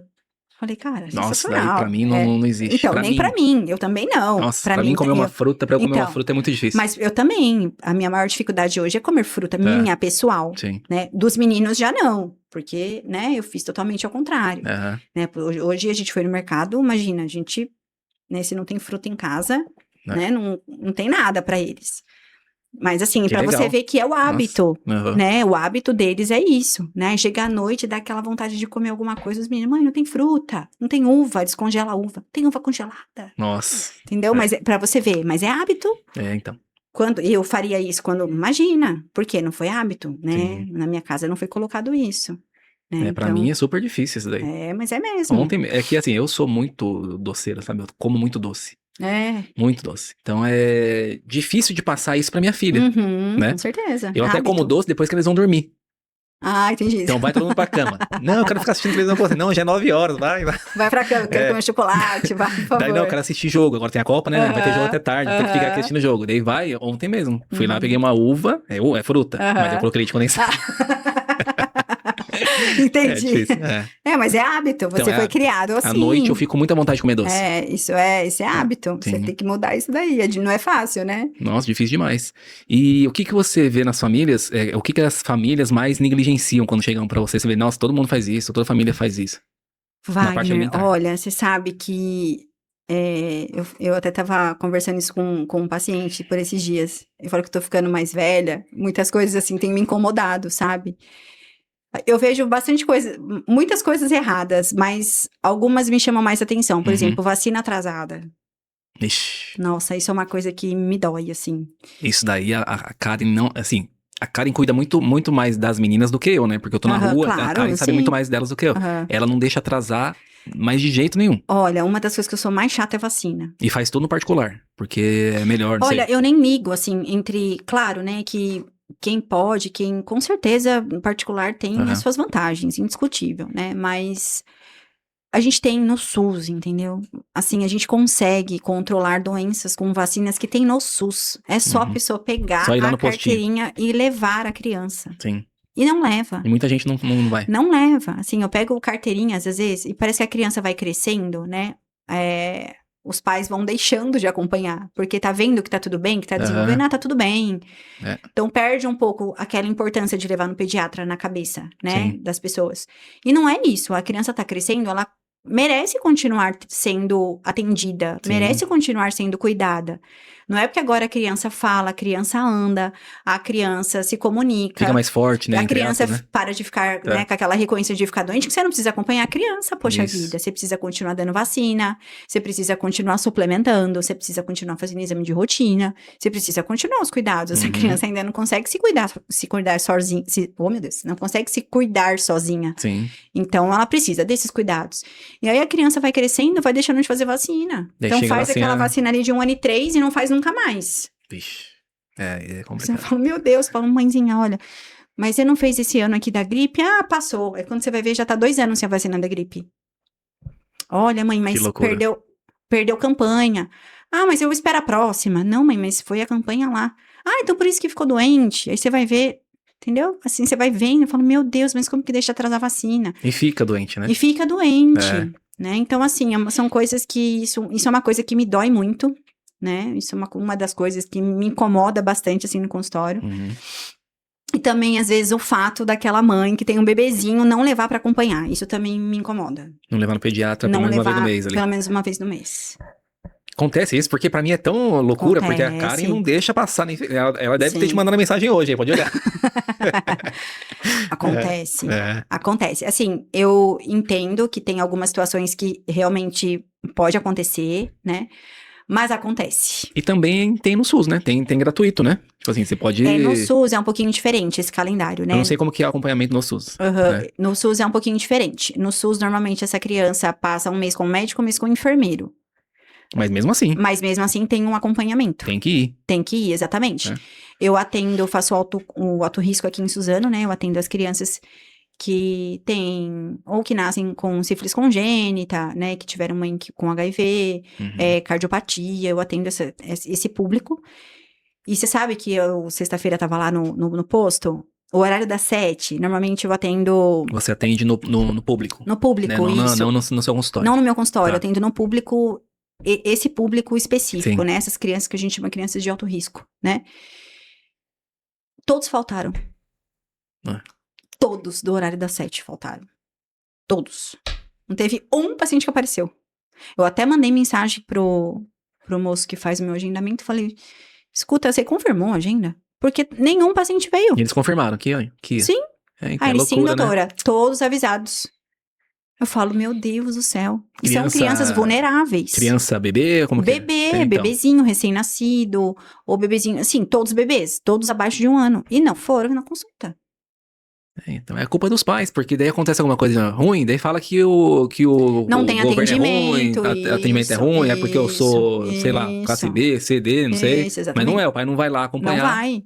Falei, cara, nossa, daí pra mim não existe. Então, nem pra mim, eu também não. Nossa, pra mim comer uma fruta, pra eu comer uma fruta é muito difícil. Mas eu também, a minha maior dificuldade hoje é comer fruta minha, pessoal. Sim. Né? Dos meninos já não, porque, né, eu fiz totalmente ao contrário. Né? Hoje a gente foi no mercado, imagina, a gente, né, se não tem fruta em casa, né, não tem nada pra eles. Mas assim, pra você ver que é o hábito, né? O hábito deles é isso, né? Chega à noite, dá aquela vontade de comer alguma coisa, os meninos, mãe, não tem fruta, não tem uva, descongela a uva, tem uva congelada. Nossa. Entendeu? Mas pra você ver, mas é hábito. Então. Quando eu faria isso, imagina, porque não foi hábito, né? Sim. Na minha casa não foi colocado isso. Né? Pra mim é super difícil isso daí. Mas é mesmo. Ontem, é que assim, eu sou muito doceira, sabe? Eu como muito doce. Muito doce. Então é difícil de passar isso pra minha filha, né? Com certeza. Eu até como doce depois que eles vão dormir. Ah, entendi. Então vai todo mundo pra cama. Não, eu quero ficar assistindo televisão com você. Não, já é 9 horas, vai. Vai pra cama, quero comer chocolate, vai, por favor. Daí não, eu quero assistir jogo. Agora tem a Copa, né? Vai ter jogo até tarde, tem que ficar aqui assistindo jogo. Daí vai, ontem mesmo. Fui lá, peguei uma uva, é fruta, mas eu coloquei leite condensado. Entendi. É difícil, mas é hábito, você Então, foi criado assim. À noite eu fico com muita vontade de comer doce. Isso é hábito. Sim. Você tem que mudar isso daí. Não é fácil, né? Nossa, difícil demais. E o que você vê nas famílias, o que as famílias mais negligenciam quando chegam pra você? Você vê, nossa, todo mundo faz isso, toda família faz isso. Na parte Wagner, alimentar. olha, você sabe que eu até tava conversando isso com um paciente por esses dias. Eu falo que eu tô ficando mais velha, muitas coisas assim têm me incomodado, sabe? Eu vejo bastante coisa, muitas coisas erradas, mas algumas me chamam mais atenção. Por exemplo, vacina atrasada. Ixi, Nossa, isso é uma coisa que me dói, assim. isso daí a Karen não, assim, a Karen cuida muito mais das meninas do que eu, né? Porque eu tô na rua, a claro, Karen sabe sim. muito mais delas do que eu. Ela não deixa atrasar, mas de jeito nenhum. Olha, uma das coisas que eu sou mais chata é vacina. E faz tudo no particular, porque é melhor, não Olha, sei. eu nem ligo, assim, claro, né, que quem pode, quem com certeza em particular tem as suas vantagens, indiscutível, né, mas a gente tem no SUS, entendeu? Assim, a gente consegue controlar doenças com vacinas que tem no SUS. É só a pessoa pegar Só ir lá a no postinho. carteirinha e levar a criança. Sim. E não leva. E muita gente não vai. Não leva. Assim, eu pego carteirinhas, às vezes, e parece que a criança vai crescendo, né? Os pais vão deixando de acompanhar, porque tá vendo que tá tudo bem, que tá desenvolvendo, tá tudo bem. Então, perde um pouco aquela importância de levar no pediatra na cabeça, né? Sim. Das pessoas. E não é isso. A criança tá crescendo, ela merece continuar sendo atendida, Sim. merece continuar sendo cuidada. Não é porque agora a criança fala, a criança anda, a criança se comunica. Fica mais forte, né? A entre criança aspas, né? para de ficar, né, com aquela recorrência de ficar doente, que você não precisa acompanhar a criança, poxa Isso. vida. Você precisa continuar dando vacina, você precisa continuar suplementando, você precisa continuar fazendo exame de rotina, você precisa continuar os cuidados. Essa criança ainda não consegue se cuidar sozinha. Oh, meu Deus, não consegue se cuidar sozinha. Sim. Então, ela precisa desses cuidados. E aí, a criança vai crescendo, vai deixando de fazer vacina. Daí Então, chega faz vacina- aquela vacina ali de 1 ano e 3 e não faz nunca mais. Vixe. É Você complicado. fala, meu Deus, fala, mãezinha, olha, mas você não fez esse ano aqui da gripe? Ah, passou. Aí, quando você vai ver, já tá 2 anos sem a vacina da gripe. Olha, mãe, mas Que loucura. perdeu campanha. Ah, mas eu espero a próxima. Não, mãe, mas foi a campanha lá. Ah, então por isso que ficou doente. Aí você vai ver, entendeu? Assim, você vai vendo, fala, meu Deus, mas como que deixa atrasar a vacina? E fica doente, né? E fica doente, É. né? Então, assim, são coisas que... Isso é uma coisa que me dói muito, né? Isso é uma das coisas que me incomoda bastante, assim, no consultório. E também, às vezes, o fato daquela mãe que tem um bebezinho não levar pra acompanhar. Isso também me incomoda. Não levar no pediatra Não pelo menos uma levar vez no mês ali. pelo menos uma vez no mês. Acontece isso, porque pra mim é tão loucura, porque a Acontece. Karen não deixa passar. Ela deve ter Sim. te mandado a mensagem hoje, aí pode olhar. Acontece. É. Acontece. Assim, eu entendo que tem algumas situações que realmente pode acontecer, né? Mas acontece. E também tem no SUS, né? Tem gratuito, né? Tipo assim, você pode... No SUS é um pouquinho diferente esse calendário, né? Eu não sei como que é o acompanhamento no SUS. né? No SUS é um pouquinho diferente. No SUS, normalmente, essa criança passa um mês com o médico, um mês com o enfermeiro. Mas mesmo assim, Mas mesmo assim, tem um acompanhamento. tem que ir. Tem que ir, exatamente. É. Eu faço o alto risco aqui em Suzano, né? Eu atendo as crianças que têm, ou que nascem com sífilis congênita, né? Que tiveram mãe com HIV, cardiopatia. Eu atendo esse público. E você sabe que eu, sexta-feira, tava lá no posto? O horário das 7, normalmente eu atendo Você atende no público. no público, Né? isso. Não no seu consultório. Não no meu consultório, Tá. eu atendo no público, esse público específico, Sim. né? Essas crianças que a gente chama crianças de alto risco, né? Todos faltaram. Ah. Todos do horário das 7 faltaram. Todos. Não teve um paciente que apareceu. Eu até mandei mensagem pro moço que faz o meu agendamento, falei, escuta, você confirmou a agenda? Porque nenhum paciente veio. E eles confirmaram que ia. Sim. É, então Aí é ele, sim, loucura, né? doutora, todos avisados. Eu falo, meu Deus do céu. E são Criança- crianças vulneráveis. Criança, bebê, como que é? Bebê, Então. bebezinho recém-nascido, ou bebezinho, assim, todos bebês, todos abaixo de 1 ano. E não foram na consulta. Então é culpa dos pais, porque daí acontece alguma coisa ruim, daí fala que o Não tem governo atendimento, é ruim, atendimento é ruim, é porque eu sou, isso, sei lá, classe B, CD, não sei. Isso, Mas exatamente. não é, o pai não vai lá Não acompanhar. vai.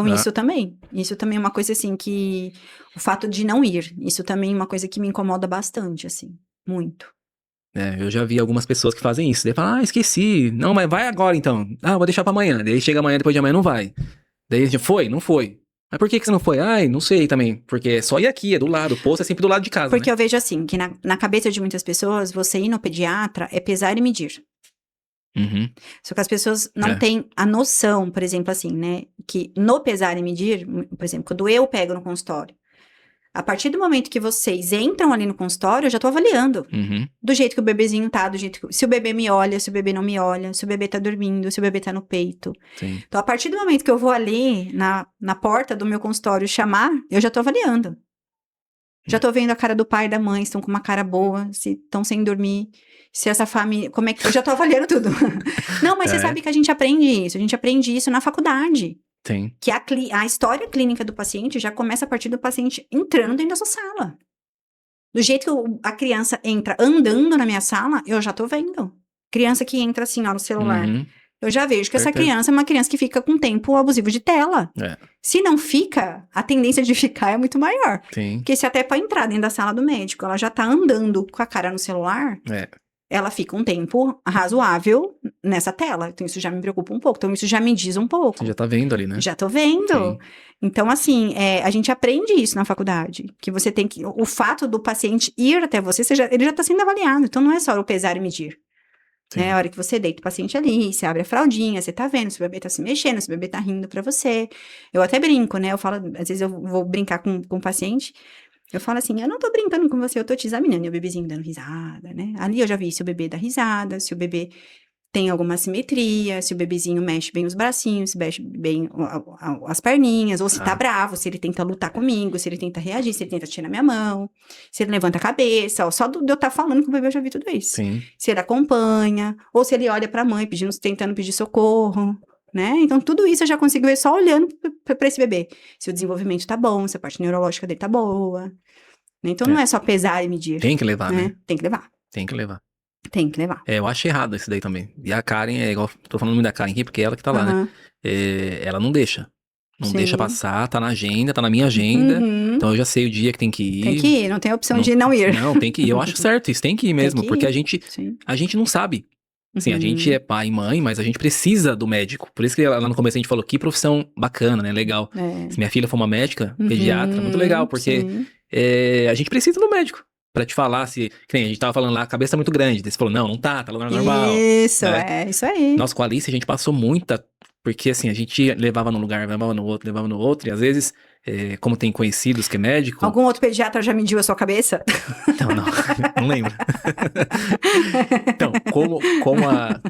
Então, Ah. isso também é uma coisa, assim, que... O fato de não ir, isso também é uma coisa que me incomoda bastante, assim, muito. Eu já vi algumas pessoas que fazem isso. Daí fala, esqueci. Não, mas vai agora então. Vou deixar pra amanhã. Daí chega amanhã, depois de amanhã não vai. Daí já foi? Não foi. Mas por que você não foi? Não sei também. Porque é só ir aqui, é do lado. O posto é sempre do lado de casa, Porque né? eu vejo, assim, que na cabeça de muitas pessoas, você ir no pediatra é pesar e medir. Uhum. Só que as pessoas não têm a noção, por exemplo, assim, né? Que no pesar e medir, por exemplo, quando eu pego no consultório, a partir do momento que vocês entram ali no consultório, eu já tô avaliando. Uhum. Do jeito que o bebezinho tá, do jeito que... Se o bebê me olha, se o bebê não me olha, se o bebê tá dormindo, se o bebê tá no peito. Sim. Então, a partir do momento que eu vou ali na porta do meu consultório chamar, eu já tô avaliando. Já tô vendo a cara do pai e da mãe, se estão com uma cara boa, se estão sem dormir, se essa família... Como é que... Eu já tô avaliando tudo. Não, mas você sabe que a gente aprende isso na faculdade. Sim. Que a história clínica do paciente já começa a partir do paciente entrando dentro da sua sala. Do jeito que a criança entra andando na minha sala, eu já tô vendo. Criança que entra assim, ó, no celular. Uhum. Eu já vejo que essa Certeza. criança é uma criança que fica com tempo abusivo de tela. É. Se não fica, a tendência de ficar é muito maior. Sim. Porque se até pra entrar dentro da sala do médico, ela já tá andando com a cara no celular, ela fica um tempo razoável nessa tela. Então, isso já me preocupa um pouco. Então, isso já me diz um pouco. Você já tá vendo ali, né? Já tô vendo. Sim. Então, assim, a gente aprende isso na faculdade. Que você tem que... O fato do paciente ir até você, ele já tá sendo avaliado. Então, não é só o pesar e medir. Né? A hora que você deita o paciente ali, você abre a fraldinha, você tá vendo se o bebê tá se mexendo, se o bebê tá rindo pra você. Eu até brinco, né? Eu falo, às vezes eu vou brincar com o paciente... Eu falo assim, eu não tô brincando com você, eu tô te examinando. E o bebezinho dando risada, né? Ali eu já vi se o bebê dá risada, se o bebê tem alguma assimetria, se o bebezinho mexe bem os bracinhos, se mexe bem as perninhas, ou se tá bravo, se ele tenta lutar comigo, se ele tenta reagir, se ele tenta tirar minha mão, se ele levanta a cabeça, ó, só de eu estar falando com o bebê eu já vi tudo isso. Sim. Se ele acompanha, ou se ele olha pra mãe tentando pedir socorro, né? Então, tudo isso eu já consigo ver só olhando pra esse bebê. Se o desenvolvimento tá bom, se a parte neurológica dele tá boa. Então, não é só pesar e medir. Tem que levar, né? Tem que levar. Tem que levar. Tem que levar. Eu acho errado isso daí também. E a Karen, igual, tô falando muito da Karen aqui, porque é ela que tá lá, né? Ela não deixa. Não deixa passar, tá na agenda, tá na minha agenda. Então eu já sei o dia que tem que ir. Tem que ir, não tem a opção de não ir. Não, tem que ir. Eu acho certo, isso tem que ir mesmo. Que ir. Porque a gente não sabe. Assim, a gente é pai e mãe, mas a gente precisa do médico. Por isso que lá no começo a gente falou, que profissão bacana, né? Legal. Se minha filha for uma médica, pediatra, muito legal, porque a gente precisa do médico. Pra te falar se... Que nem a gente tava falando lá, a cabeça tá muito grande. Daí você falou, não tá normal. Isso, né? Isso aí. Nossa, com a Alice a gente passou muita... Porque assim, a gente levava num lugar, levava no outro. E às vezes, como tem conhecidos que é médico... Algum outro pediatra já mediu a sua cabeça? Não lembro. Então,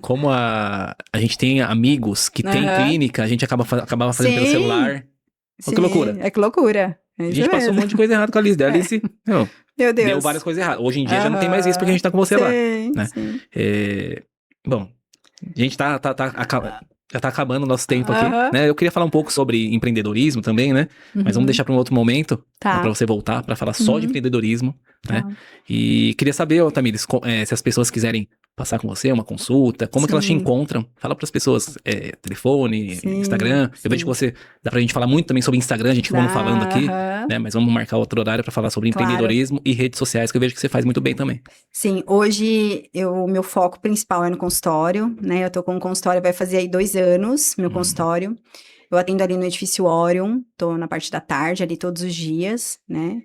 como a gente tem amigos que tem clínica, a gente acabava fazendo pelo celular. Olha que loucura. É que loucura. A gente passou um monte de coisa errada com a Alice. A Alice, meu Deus. Deu várias coisas erradas. Hoje em dia já não tem mais isso, porque a gente tá com você lá. Né? Bom, a gente já tá acabando o nosso tempo aqui, né? Eu queria falar um pouco sobre empreendedorismo também, né? Mas vamos deixar para um outro momento, né, para você voltar, para falar só de empreendedorismo, né? E queria saber, Tamires, se as pessoas quiserem passar com você uma consulta, como que elas te encontram? Fala para as pessoas, telefone, Instagram. Eu vejo que você, dá pra gente falar muito também sobre Instagram, a gente vamos falando aqui, né? Mas vamos marcar outro horário para falar sobre empreendedorismo e redes sociais, que eu vejo que você faz muito bem também. Sim, hoje o meu foco principal é no consultório, né? Eu tô com um consultório, vai fazer aí 2 anos, meu consultório. Eu atendo ali no edifício Orion, tô na parte da tarde ali todos os dias, né?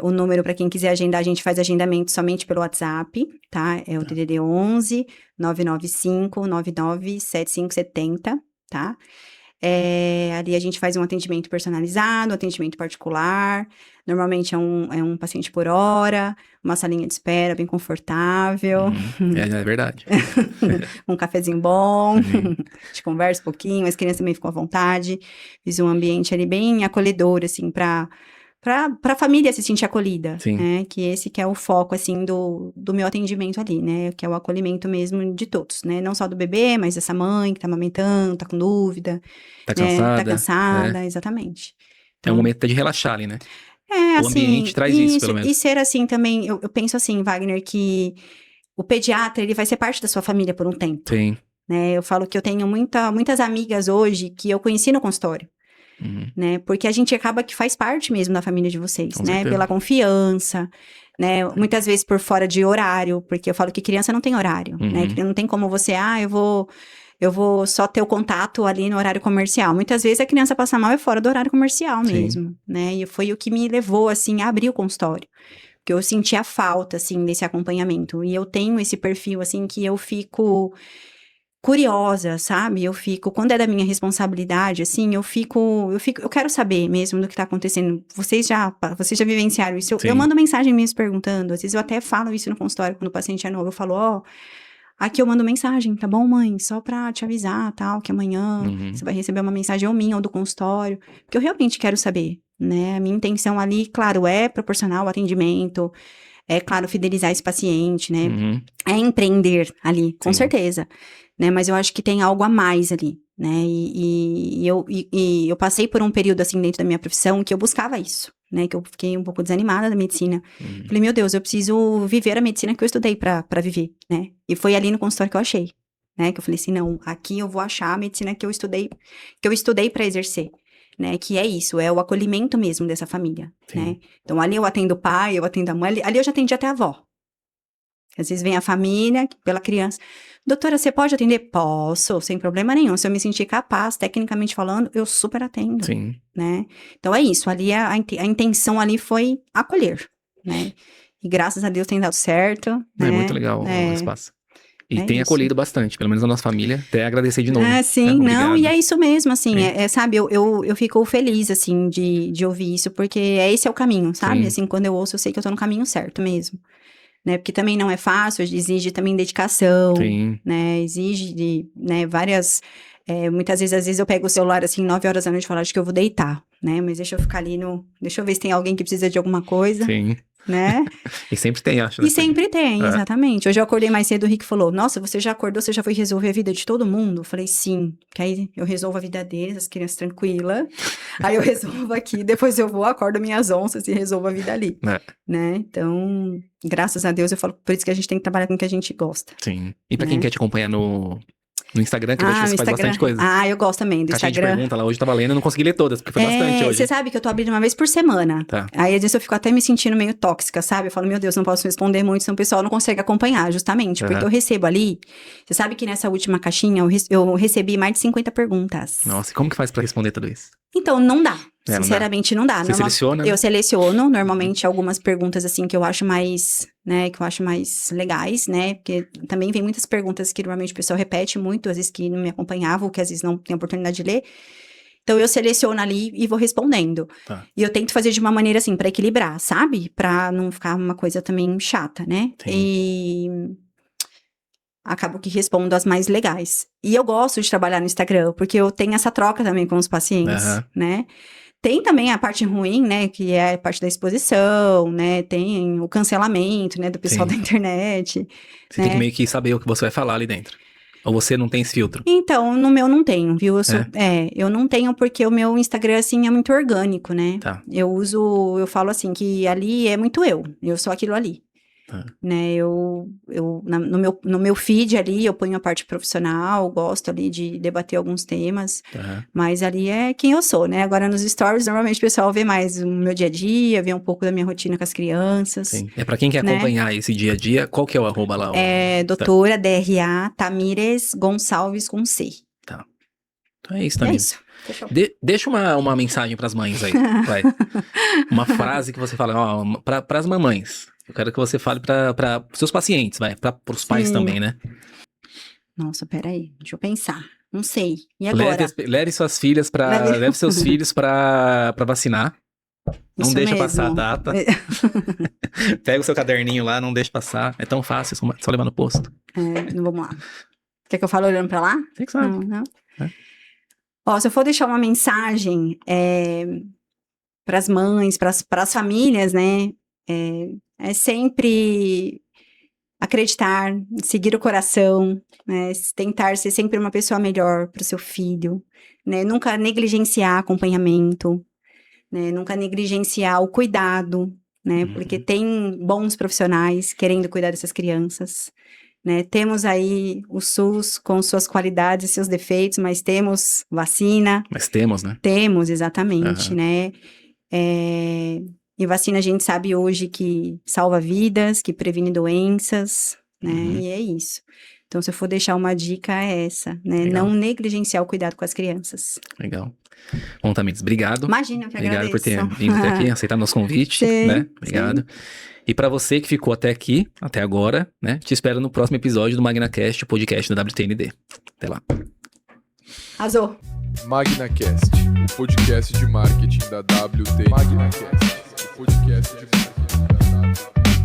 O número para quem quiser agendar, a gente faz agendamento somente pelo WhatsApp, tá? É o DDD 11 995 99 7570, tá? Ali a gente faz um atendimento personalizado, atendimento particular. Normalmente é um paciente por hora, uma salinha de espera bem confortável. É verdade. Um cafezinho bom, a gente conversa um pouquinho, as crianças também ficam à vontade. Fiz um ambiente ali bem acolhedor, assim, pra família se sentir acolhida, né? Que esse que é o foco, assim, do meu atendimento ali, né? Que é o acolhimento mesmo de todos, né? Não só do bebê, mas dessa mãe que tá amamentando, tá com dúvida. Tá cansada. Tá cansada, exatamente. Então, é um momento de relaxar ali, né? O assim, ambiente traz isso, pelo menos. E ser assim também, eu penso assim, Wagner, que o pediatra, ele vai ser parte da sua família por um tempo. Sim. né? Eu falo que eu tenho muitas amigas hoje que eu conheci no consultório, né? Porque a gente acaba que faz parte mesmo da família de vocês, Com né? certeza. Pela confiança, né? Muitas vezes por fora de horário, porque eu falo que criança não tem horário, né? Que não tem como você, eu vou só ter o contato ali no horário comercial. Muitas vezes a criança passa mal é fora do horário comercial Sim. mesmo, né? E foi o que me levou, assim, a abrir o consultório. Porque eu senti a falta, assim, desse acompanhamento. E eu tenho esse perfil, assim, que eu fico curiosa, sabe? Quando é da minha responsabilidade, assim, eu quero saber mesmo do que tá acontecendo. Vocês já vivenciaram isso? Sim. Eu mando mensagem mesmo perguntando, às vezes eu até falo isso no consultório, quando o paciente é novo, eu falo, ó, aqui eu mando mensagem, tá bom, mãe? Só pra te avisar, tal, que amanhã você vai receber uma mensagem ou minha ou do consultório, porque eu realmente quero saber, né? A minha intenção ali, claro, é proporcionar o atendimento, é, claro, fidelizar esse paciente, né? É empreender ali, com Sim. certeza, né? Mas eu acho que tem algo a mais ali, né? E eu passei por um período, assim, dentro da minha profissão que eu buscava isso, né? Que eu fiquei um pouco desanimada da medicina. Falei, meu Deus, eu preciso viver a medicina que eu estudei pra viver, né? E foi ali no consultório que eu achei, né? Que eu falei assim, não, aqui eu vou achar a medicina que eu estudei pra exercer. Né, que é isso, é o acolhimento mesmo dessa família, Sim. né? Então, ali eu atendo o pai, eu atendo a mãe, ali eu já atendi até a avó. Às vezes vem a família, pela criança. Doutora, você pode atender? Posso, sem problema nenhum. Se eu me sentir capaz, tecnicamente falando, eu super atendo, Sim. né? Então, é isso, ali a intenção ali foi acolher, né? E graças a Deus tem dado certo, né? É muito legal o espaço. E É tem isso. acolhido bastante, pelo menos a nossa família. Até agradecer de novo. Ah, sim, não, Obrigado. e é isso mesmo, assim, Sim. sabe, eu fico feliz, assim, de ouvir isso, porque esse é o caminho, sabe? Sim. Assim, quando eu ouço, eu sei que eu tô no caminho certo mesmo, né? Porque também não é fácil, exige também dedicação, Sim. né? Exige, né, várias... muitas vezes, às vezes eu pego o celular, assim, 9 horas da noite e falo, acho que eu vou deitar, né? Mas deixa eu ficar ali deixa eu ver se tem alguém que precisa de alguma coisa, Sim. né? E sempre tem, acho, né? E sempre tem, É. exatamente. Hoje eu acordei mais cedo, o Rick falou, nossa, você já acordou, você já foi resolver a vida de todo mundo? Eu falei, sim, que aí eu resolvo a vida deles, as crianças tranquilas, aí eu resolvo aqui, depois eu vou, acordo minhas onças e resolvo a vida ali, É. né? Então, graças a Deus, eu falo, por isso que a gente tem que trabalhar com o que a gente gosta. Sim. E pra Né? quem quer te acompanhar no Instagram, que eu vejo que no você faz Instagram. bastante coisa. Ah, eu gosto também do Caixinha de Instagram. pergunta lá, hoje eu tava lendo, eu não consegui ler todas, porque foi bastante hoje. Você sabe que eu tô abrindo uma vez por semana. Tá. Aí, às vezes, eu fico até me sentindo meio tóxica, sabe? Eu falo, meu Deus, não posso responder muito, senão o pessoal não consegue acompanhar, justamente. Porque eu recebo ali... Você sabe que nessa última caixinha, eu recebi mais de 50 perguntas. Nossa, e como que faz pra responder tudo isso? Então, não dá. Não dá. Sinceramente, não dá. Você seleciona, né? Eu seleciono, normalmente, algumas perguntas, assim, que eu acho mais, né, legais, né? Porque também vem muitas perguntas que, normalmente, o pessoal repete muito, às vezes que não me acompanhavam, que às vezes não tem oportunidade de ler. Então, eu seleciono ali e vou respondendo. Tá. E eu tento fazer de uma maneira, assim, pra equilibrar, sabe? Pra não ficar uma coisa também chata, né? Sim. E... acabo que respondo as mais legais. E eu gosto de trabalhar no Instagram, porque eu tenho essa troca também com os pacientes, né? Tem também a parte ruim, né, que é a parte da exposição, né, tem o cancelamento, né, do pessoal Sim. da internet. Você tem que meio que saber o que você vai falar ali dentro. Ou você não tem esse filtro. Então, no meu não tenho, viu? Eu não tenho porque o meu Instagram, assim, é muito orgânico, né? Tá. Eu falo assim, que ali é muito eu sou aquilo ali. Tá. Né, no meu feed ali, eu ponho a parte profissional, gosto ali de debater alguns temas, mas ali é quem eu sou, né? Agora nos stories, normalmente o pessoal vê mais o meu dia a dia, vê um pouco da minha rotina com as crianças. Sim. Pra quem quer acompanhar esse dia a dia, qual que é o arroba lá? Doutora DRA Tamires Gonçalves com C. Tá. Então é isso, Tamires. É isso. Fechou. Deixa uma mensagem pras mães aí, vai. Uma frase que você fala, ó, pras mamães. Eu quero que você fale para seus pacientes, vai, pros pais também, né? Nossa, peraí, deixa eu pensar. Não sei. E agora? Leve suas filhas leve seus filhos pra vacinar. Não deixa passar a data. Pega o seu caderninho lá, não deixa passar. É tão fácil, só levar no posto. Vamos lá. Quer que eu fale olhando pra lá? Você que sabe. Não. Ó, se eu for deixar uma mensagem pras mães, pras famílias, né? É sempre acreditar, seguir o coração, né? Tentar ser sempre uma pessoa melhor para o seu filho, né? Nunca negligenciar acompanhamento, né? Nunca negligenciar o cuidado, né? Porque tem bons profissionais querendo cuidar dessas crianças, né? Temos aí o SUS com suas qualidades e seus defeitos, mas temos vacina. Mas temos, né? Temos, exatamente, Aham. né? E vacina a gente sabe hoje que salva vidas, que previne doenças, né? Uhum. E é isso. Então, se eu for deixar uma dica, é essa, né? Legal. Não negligenciar o cuidado com as crianças. Legal. Bom, Tamires, obrigado. Imagina, eu que Obrigado por ter agradeço. vindo até aqui, aceitar nosso convite, Sim, né? sim. Obrigado. E para você que ficou até aqui, até agora, né? Te espero no próximo episódio do MagnaCast, o podcast da WTND. Até lá. Arrasou. MagnaCast, o podcast de marketing da WT. MagnaCast, o podcast de marketing da WT.